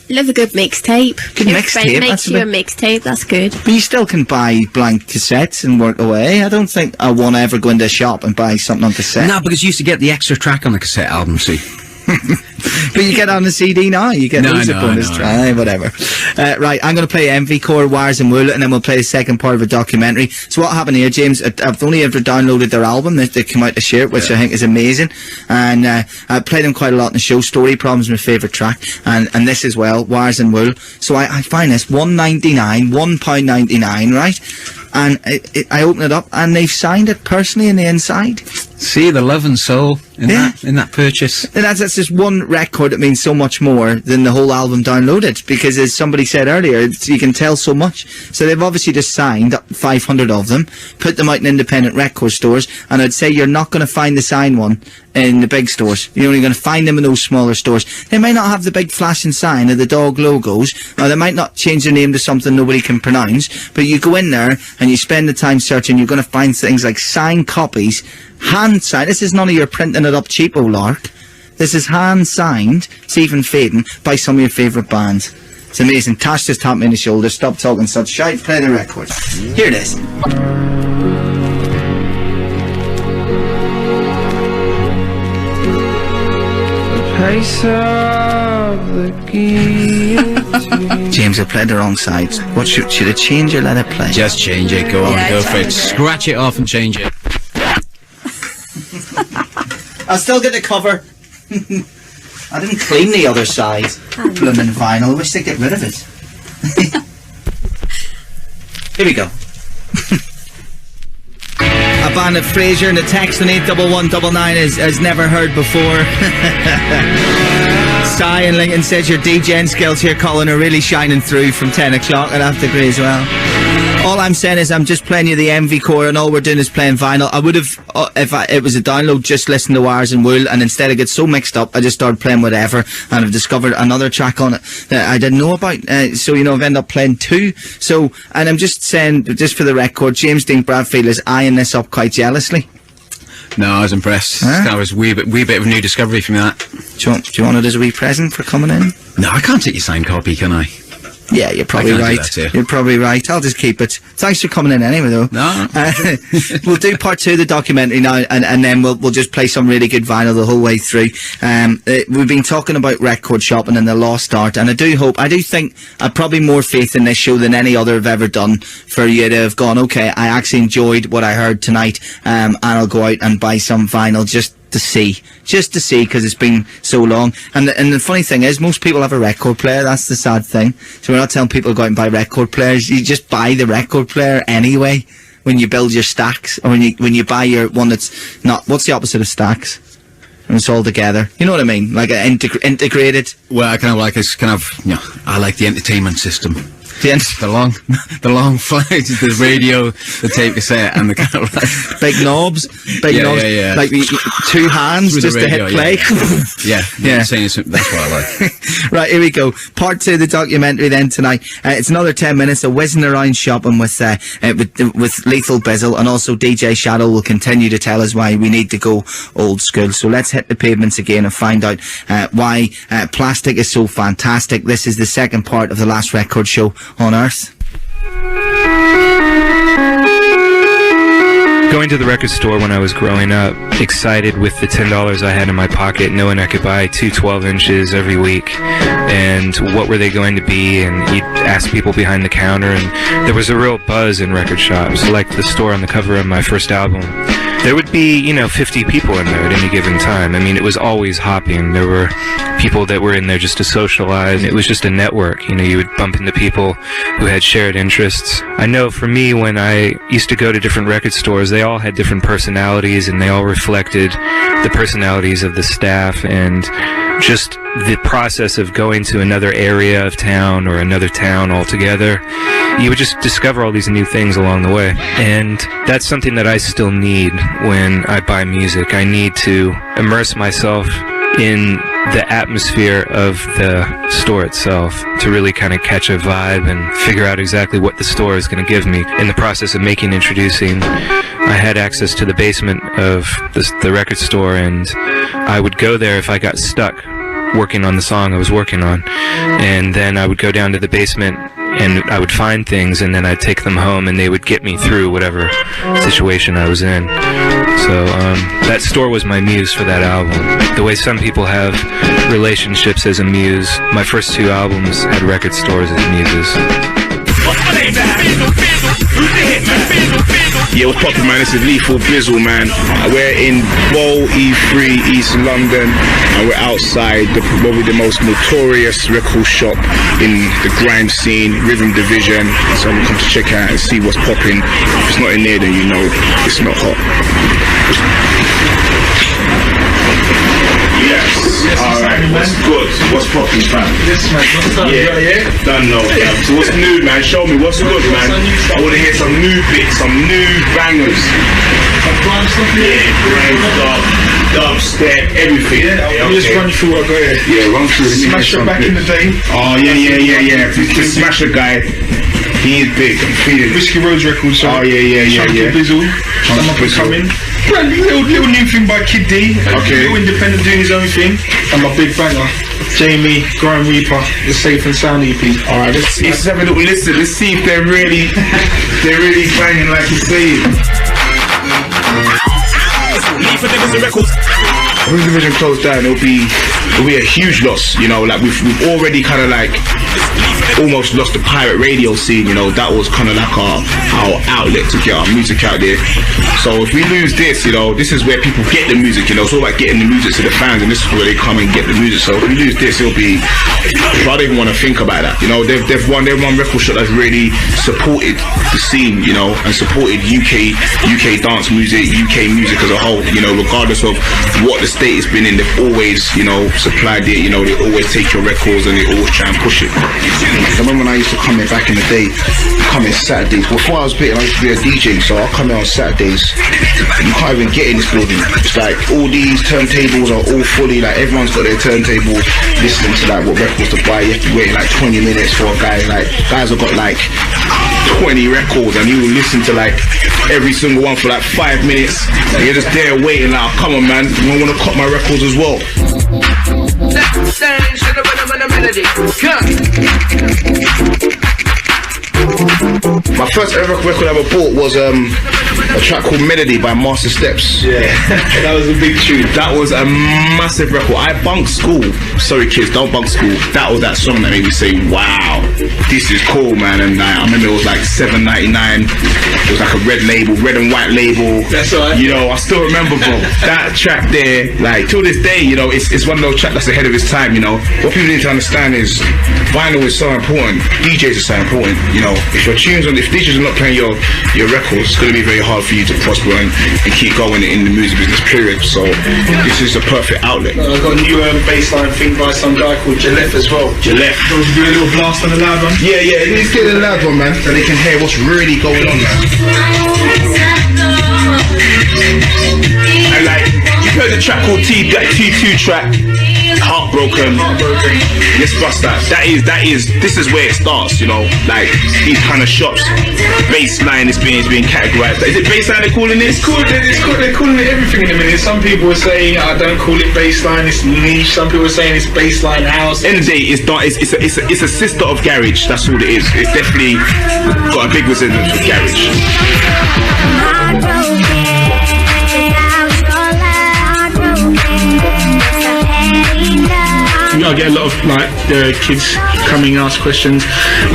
Love a good mixtape. Good mixtape. Makes you a mixtape. That's good. But you still can buy blank cassettes and work away. I don't think I want to ever go into a shop and buy something on cassette. No, because you used to get the extra track on the cassette album, see. But you get on the CD now. You get those bonus track. Whatever. Right, I'm going to play MV Core, Wires and Wool, and then we'll play the second part of a documentary. So what happened here, James? I've only ever downloaded their album. They came out this year, which I think is amazing. And I played them quite a lot in the show. Story Problems, my favourite track, and this as well, Wires and Wool. So I find this £1.99, right? And I open it up, and they've signed it personally in the inside. See the love and soul in that purchase. And that's just one record that means so much more than the whole album downloaded, because as somebody said earlier, you can tell so much. So they've obviously just signed 500 of them, put them out in independent record stores, and I'd say you're not going to find the signed one in the big stores. You're only going to find them in those smaller stores. They might not have the big flashing sign of the dog logos, or they might not change their name to something nobody can pronounce, but you go in there and you spend the time searching, you're going to find things like signed copies, hand signed. This is none of your printing it up cheapo lark. This is hand signed, Stephen Faden, by some of your favourite bands. It's amazing. Tash just tapped me in the shoulder. Stop talking such shite. Play the record. Here it is. James, I played the wrong sides. What should I change or let it play? Just change it. Go on, go for it. Scratch it off and change it. I'll still get the cover. I didn't clean the other side. Blooming vinyl. I wish they'd get rid of it. Here we go. A band of Fraser and the text on 81199 has never heard before. Cy in Lincoln says your DJing skills here, Colin, are really shining through from 10 o'clock. I'd have to agree as well. All I'm saying is I'm just playing you the MV Core, and all we're doing is playing vinyl. I would have, if it was a download, just listen to Wires and Wool, and instead I get so mixed up, I just started playing whatever, and I've discovered another track on it that I didn't know about. So, I've ended up playing two. So, and I'm just saying, just for the record, James Dean Bradfield is eyeing this up quite jealously. No, I was impressed. That was a wee bit of a new discovery for me, that. Do you want it as a wee present for coming in? No, I can't take your signed copy, can I? Yeah, you're probably right. You're probably right. I'll just keep it. Thanks for coming in anyway, though. No. We'll do part 2 of the documentary now, and then we'll just play some really good vinyl the whole way through. We've been talking about record shopping and the lost art, and I do think I've probably more faith in this show than any other I've ever done, for you to have gone, okay, I actually enjoyed what I heard tonight, and I'll go out and buy some vinyl just to see, because it's been so long. And the funny thing is, most people have a record player. That's the sad thing. So we're not telling people to go out and buy record players. You just buy the record player anyway. when you build your stacks, or when you buy your one that's not, what's the opposite of stacks? And it's all together. You know what I mean? Like integrated. Well, I kind of like it's kind of, you know, I like the entertainment system. The long flights, the radio, the tape cassette, and the kind of like big knobs, like two hands with just radio, to hit play. Yeah. That's what I like. Right, here we go. Part 2 of the documentary then tonight. It's another 10 minutes of whizzing around shopping with Lethal Bizzle, and also DJ Shadow will continue to tell us why we need to go old school. So let's hit the pavements again and find out why plastic is so fantastic. This is the second part of the last record show on Earth. Going to the record store when I was growing up, excited with the $10 I had in my pocket, knowing I could buy 2 12-inches every week, and what were they going to be, and you'd ask people behind the counter, and there was a real buzz in record shops, like the store on the cover of my first album. There would be, 50 people in there at any given time. I mean, it was always hopping. There were people that were in there just to socialize. It was just a network. You would bump into people who had shared interests. I know for me, when I used to go to different record stores, they all had different personalities, and they all reflected the personalities of the staff, and just the process of going to another area of town or another town altogether. You would just discover all these new things along the way. And that's something that I still need when I buy music. I need to immerse myself in the atmosphere of the store itself to really kind of catch a vibe and figure out exactly what the store is going to give me. In the process of introducing, I had access to the basement of the record store, and I would go there if I got stuck working on the song I was working on, and then I would go down to the basement and I would find things, and then I'd take them home, and they would get me through whatever situation I was in. So that store was my muse for that album. The way some people have relationships as a muse, my first 2 albums had record stores as muses. Yeah, what's poppin', man? This is Lethal Bizzle, man. We're in Bow E3, East London, and we're outside probably the most notorious record shop in the grime scene, Rhythm Division. So I'm gonna come to check out and see what's popping. If it's not in there, then you know it's not hot. Yes. Alright, what's good? What's poppin', fam? Yes, man. What's up? Yeah. Done know. So what's new, man? Show me what's good, man. I want to hear some new bits, some new bangers. Yeah, grime stuff, dubstep, everything. Yeah, just run through what I got here. Yeah, run through. Smasher back in the day. Oh, yeah. The Smasher guy. He is big. I'm feeling it. Whiskey Rose Records. Oh, yeah. Bizzle. Some up and coming. Little new thing by Kid D. Okay. Little independent doing his own thing. And my big banger, Jamie, Grime Reaper, the Safe and Sound EP. Alright, let's have a little listen. Let's see if they're really banging like you say it. When the division closed down, it'll be a huge loss, like we've already kind of like almost lost the pirate radio scene, that was kind of like our outlet to get our music out there. So if we lose this, this is where people get the music, it's all about getting the music to the fans, and this is where they come and get the music. So if we lose this, it'll be, I don't even want to think about that, they've one record shop that's really supported the scene, and supported UK dance music, UK music as a whole, regardless of what the state has been in, they've always, supplied it, they always take your records and they always try and push it. I remember when I used to come here back in the day, come in Saturdays. Before I was big, I used to be a DJ, so I'll come here on Saturdays. You can't even get in this building. It's like all these turntables are all fully, like everyone's got their turntable, listening to like what records to buy. You have to wait like 20 minutes for a guy. Like guys have got like 20 records, and you will listen to like every single one for like 5 minutes. And you're just there waiting, like, come on, man, I want to cut my records as well. My first ever record I ever bought was a track called Melody by Master Steps. Yeah, that was a big tune. That was a massive record. I bunked school. Sorry kids, don't bunk school. That was that song that made me say, wow, this is cool, man. And I remember it was like $7.99. It was like a red and white label. That's right. I still remember, bro. That track there, like till this day, it's one of those tracks that's ahead of its time. What people need to understand is vinyl is so important. DJs are so important. If your tune if DJs are not playing your records, it's going to be very hard for you to prosper and keep going in the music business, period. So this is a perfect outlet. I've got a new bassline thing by some guy called Gillette as well. Gillette. Do you do a little blast on the loud one? Yeah, let's get the loud one, man, so they can hear what's really going on, man. And like, you heard the track called that T2 track, Heartbroken. Let's bust that. This is where it starts, you know. Like these kind of shops, bassline is being categorized. Is it bassline they're calling it? They're calling it everything in a minute. Some people are saying I don't call it bassline, it's niche. Some people are saying it's bassline house. End of the day, it's a sister of garage. That's all it is. It's definitely got a big resemblance with garage. I get a lot of like kids coming ask questions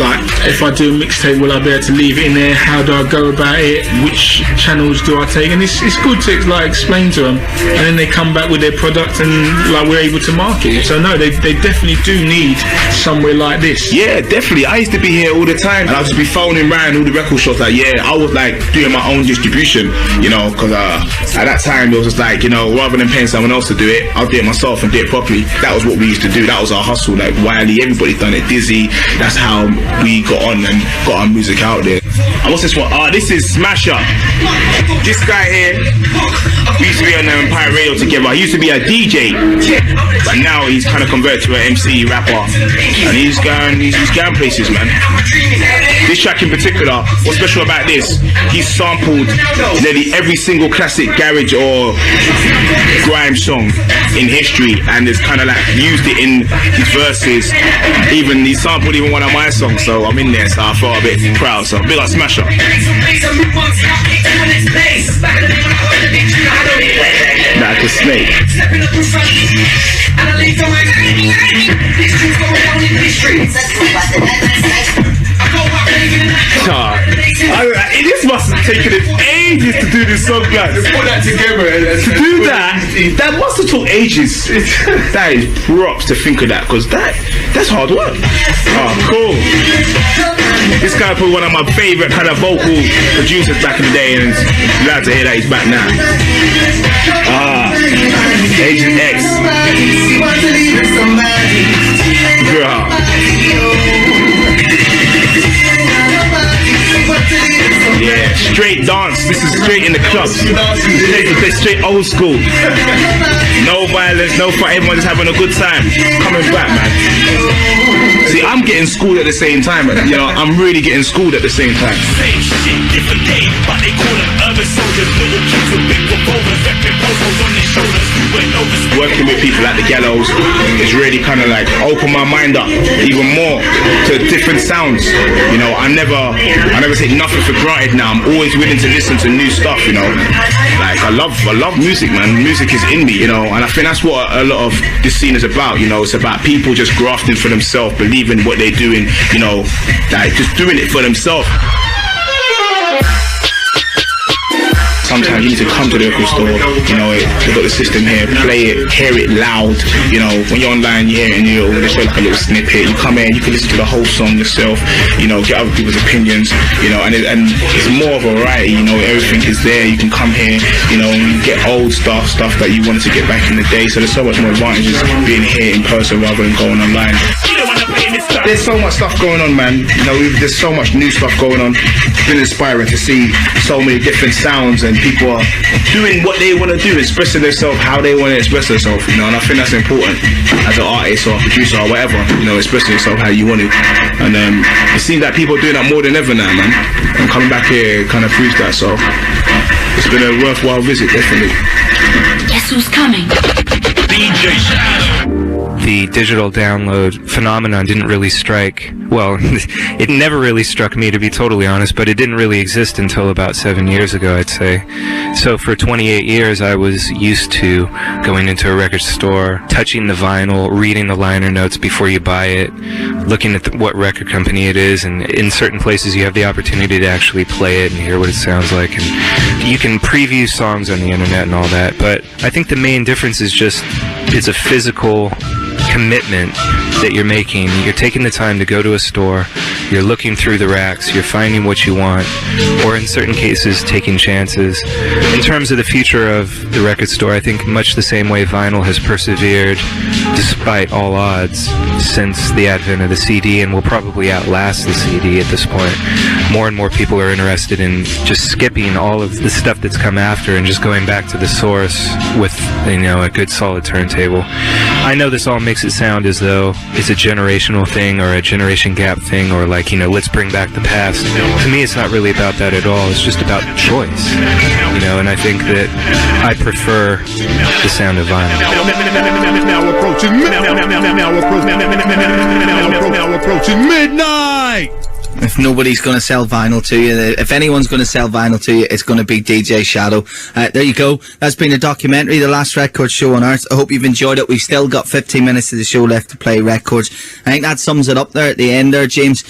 like, if I do a mixtape, will I be able to leave it in there? How do I go about it? Which channels do I take? And it's good to like explain to them, and then they come back with their product and like we're able to market it. So no, they definitely do need somewhere like this. Yeah, definitely. I used to be here all the time, and I'd just be phoning around all the record shops. Like, yeah, I was like doing my own distribution, you know, because at that time it was just like, you know, rather than paying someone else to do it, I'll do it myself and do it properly. That was what we used to do. That was our hustle. Like Wiley, everybody done it. Dizzy. That's how we got on and got our music out there. And what's this one? This is Smasher. This guy here, we used to be on Pirate Radio together. He used to be a DJ, but now he's kind of converted to an MC rapper, and he's going places, man. This track in particular, what's special about this? He sampled nearly every single classic garage or grime song in history, and it's kind of like used it in his verses. Even he sampled even one of my songs, so I'm in there, so I felt a bit proud. So big up Smasher. Like a snake. This must have taken it ages to do this song, like to put that together. To do that must have took ages. That is props to think of that, because that's hard work. Oh, cool. This guy probably one of my favourite kind of vocal producers back in the day, and glad to hear that he's back now. Agent X. Yeah, straight dance. This is straight in the clubs. They're straight old school. No violence, no fight. Everyone just having a good time. Coming back, man. See, I'm getting schooled at the same time. You know, I'm really getting schooled at the same time. Working with people like the Gallows is really kind of like open my mind up even more to different sounds. You know, I never take nothing for granted now. I'm always willing to listen to new stuff, you know. Like I love music, man. Music is in me, you know, and I think that's what a lot of this scene is about, you know. It's about people just grafting for themselves, believing what they're doing, you know, like just doing it for themselves. Sometimes you need to come to the record store, you know, they've got the system here, play it, hear it loud, you know, when you're online, you hear it and they show like a little snippet, you come in, you can listen to the whole song yourself, you know, get other people's opinions, you know, and it's more of a variety, you know, everything is there, you can come here, you know, and you get old stuff that you wanted to get back in the day, so there's so much more advantages being here in person rather than going online. There's so much stuff going on, man, you know, there's so much new stuff going on. It's been inspiring to see so many different sounds and people are doing what they want to do, expressing themselves how they want to express themselves, you know, and I think that's important as an artist or a producer or whatever, you know, expressing yourself how you want to. And it seems that people are doing that more than ever now, man, and coming back here kind of proves that, so it's been a worthwhile visit, definitely. Guess who's coming? DJ Shadow. The digital download phenomenon didn't really strike, well, it never really struck me, to be totally honest, but it didn't really exist until about 7 years ago, I'd say. So for 28 years, I was used to going into a record store, touching the vinyl, reading the liner notes before you buy it, looking at what record company it is, and in certain places you have the opportunity to actually play it and hear what it sounds like, and you can preview songs on the internet and all that, but I think the main difference is just, it's a physical commitment that you're making. You're taking the time to go to a store, You're looking through the racks, you're finding what you want, or in certain cases, taking chances. In terms of the future of the record store, I think much the same way vinyl has persevered despite all odds since the advent of the CD, and will probably outlast the CD at this point. More and more people are interested in just skipping all of the stuff that's come after and just going back to the source with, a good solid turntable. I know this all makes it sound as though it's a generational thing or a generation gap thing, or like, let's bring back the past. To me, it's not really about that at all. It's just about choice, and I think that I prefer the sound of vinyl. Now approaching midnight. If nobody's going to sell vinyl to you, if anyone's going to sell vinyl to you, it's going to be DJ Shadow. There you go. That's been a documentary, The Last Record Show on Earth. I hope you've enjoyed it. We've still got 15 minutes of the show left to play records. I think that sums it up there at the end there, James.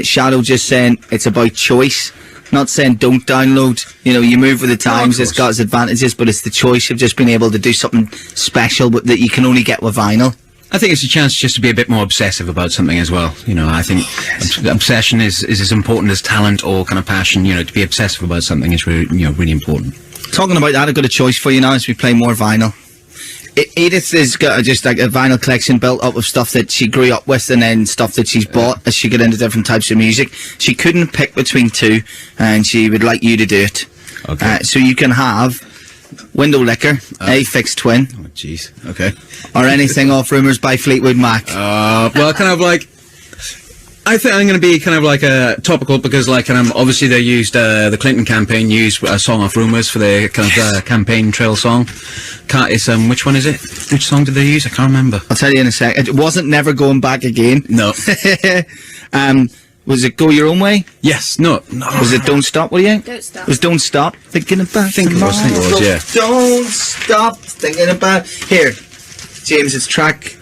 Shadow just saying it's about choice. Not saying don't download. You move with the times. It's got its advantages, but it's the choice of just being able to do something special that you can only get with vinyl. I think it's a chance just to be a bit more obsessive about something as well. I think obsession is as important as talent or kind of passion. To be obsessive about something is really, really important. Talking about that, I've got a choice for you now as we play more vinyl. Edith has got just like a vinyl collection built up of stuff that she grew up with and then stuff that she's bought as she got into different types of music. She couldn't pick between two, and she would like you to do it. Okay. So you can have Window Licker, A Fixed Twin. Oh, jeez. Okay. Or anything off Rumours by Fleetwood Mac. Well, kind of like... I think I'm going to be kind of like topical because, like, obviously they used the Clinton campaign used a song off Rumours for their kind of campaign trail song. It's which one is it? Which song did they use? I can't remember. I'll tell you in a sec. It wasn't Never Going Back Again. No. Was it Go Your Own Way? Yes. No. Was it Don't Stop? What do you think? Don't Stop. It was Don't Stop. Thinking about I think it was, yeah. Don't stop thinking about... Here, James, it's track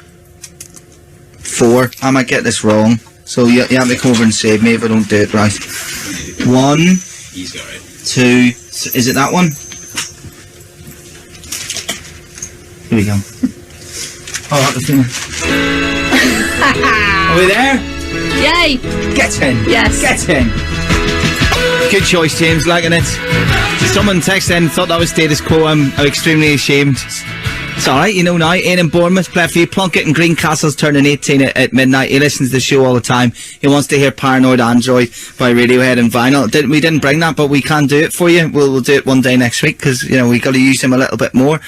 4. I might get this wrong. So you have to come over and save me if I don't do it right. 1, 2... Is it that one? Here we go. Oh, the thing. Are we there? Yay! Get in. Yes. Get in. Good choice, James. Liking it. Someone texted in and thought that was status quo. I'm extremely ashamed. It's alright, now. Ian in Bournemouth, Bradfield, Plunkett and Greencastle's turning 18 at midnight. He listens to the show all the time. He wants to hear Paranoid Android by Radiohead and vinyl. We didn't bring that, but we can do it for you. We'll do it one day next week, because, we got to use him a little bit more.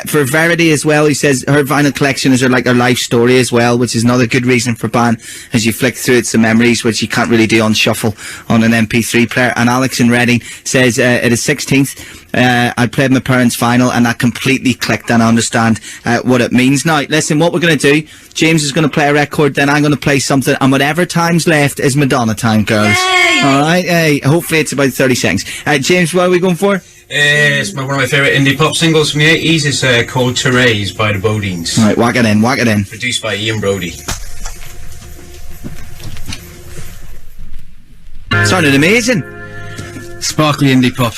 For Verity as well, he says her vinyl collection is her life story as well, which is another good reason for ban. As you flick through it, some memories, which you can't really do on shuffle on an MP3 player. And Alex in Reading says, at his 16th, I played my parents' vinyl and that completely clicked, and I understand what it means. Now, listen, what we're going to do, James is going to play a record, then I'm going to play something, and whatever time's left is Madonna time, girls. Yay! Alright, hey, hopefully it's about 30 seconds. James, what are we going for? It's one of my favourite indie pop singles from the 80s. It's called Therese by the Bodines. Alright, whack it in. Produced by Ian Brody. Sounded amazing. Sparkly indie pop.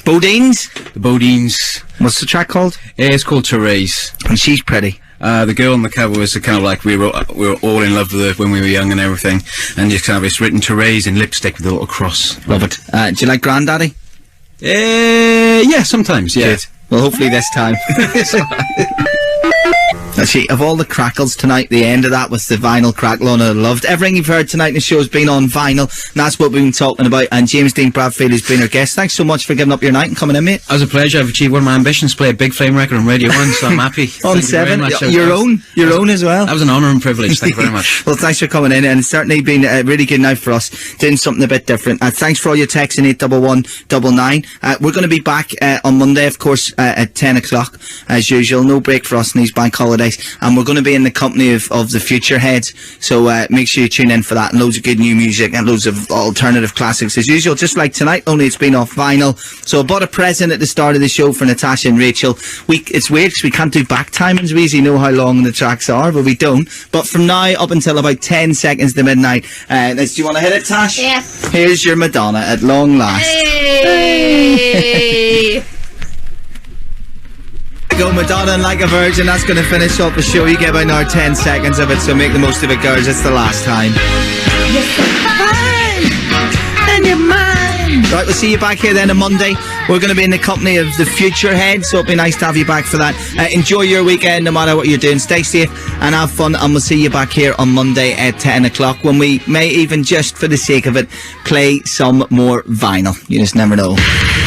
Bodines? The Bodines. What's the track called? It's called Therese. And she's pretty. The girl on the cover was kind of like we were all in love with her when we were young and everything, and just kind of it's written Therese in lipstick with a little cross. Love it. Do you like Grandaddy? Yeah, sometimes. Yeah. Good. Well, hopefully this time. Actually, of all the crackles tonight, the end of that was the vinyl crackle on I loved. Everything you've heard tonight in the show has been on vinyl, and that's what we've been talking about. And James Dean Bradfield has been our guest. Thanks so much for giving up your night and coming in, mate. It was a pleasure. I've achieved one of my ambitions, play a big flame record on Radio 1, so I'm happy. On 7, your own as well. That was an honour and privilege. Thank you very much. Well, thanks for coming in, and it's certainly been a really good night for us, doing something a bit different. Thanks for all your texts in 81199. We're going to be back on Monday, of course, at 10 o'clock, as usual. No break for us in these bank holidays, and we're going to be in the company of the future heads, so make sure you tune in for that, and loads of good new music and loads of alternative classics as usual, just like tonight, only it's been off vinyl. So I bought a present at the start of the show for Natasha and Rachel. It's weird because we can't do back timings. We usually know how long the tracks are, but we don't. But from now up until about 10 seconds to midnight, do you want to hit it, Tash? Yeah. Here's your Madonna at long last. Hey. go, Madonna and Like a Virgin. That's going to finish off the show. You get about another 10 seconds of it, so make the most of it, girls. It's the last time. And you're mine. Right, we'll see you back here then on Monday. We're going to be in the company of the future head, so it'll be nice to have you back for that. Enjoy your weekend, no matter what you're doing. Stay safe and have fun, and we'll see you back here on Monday at 10 o'clock when we may even, just for the sake of it, play some more vinyl. You just never know.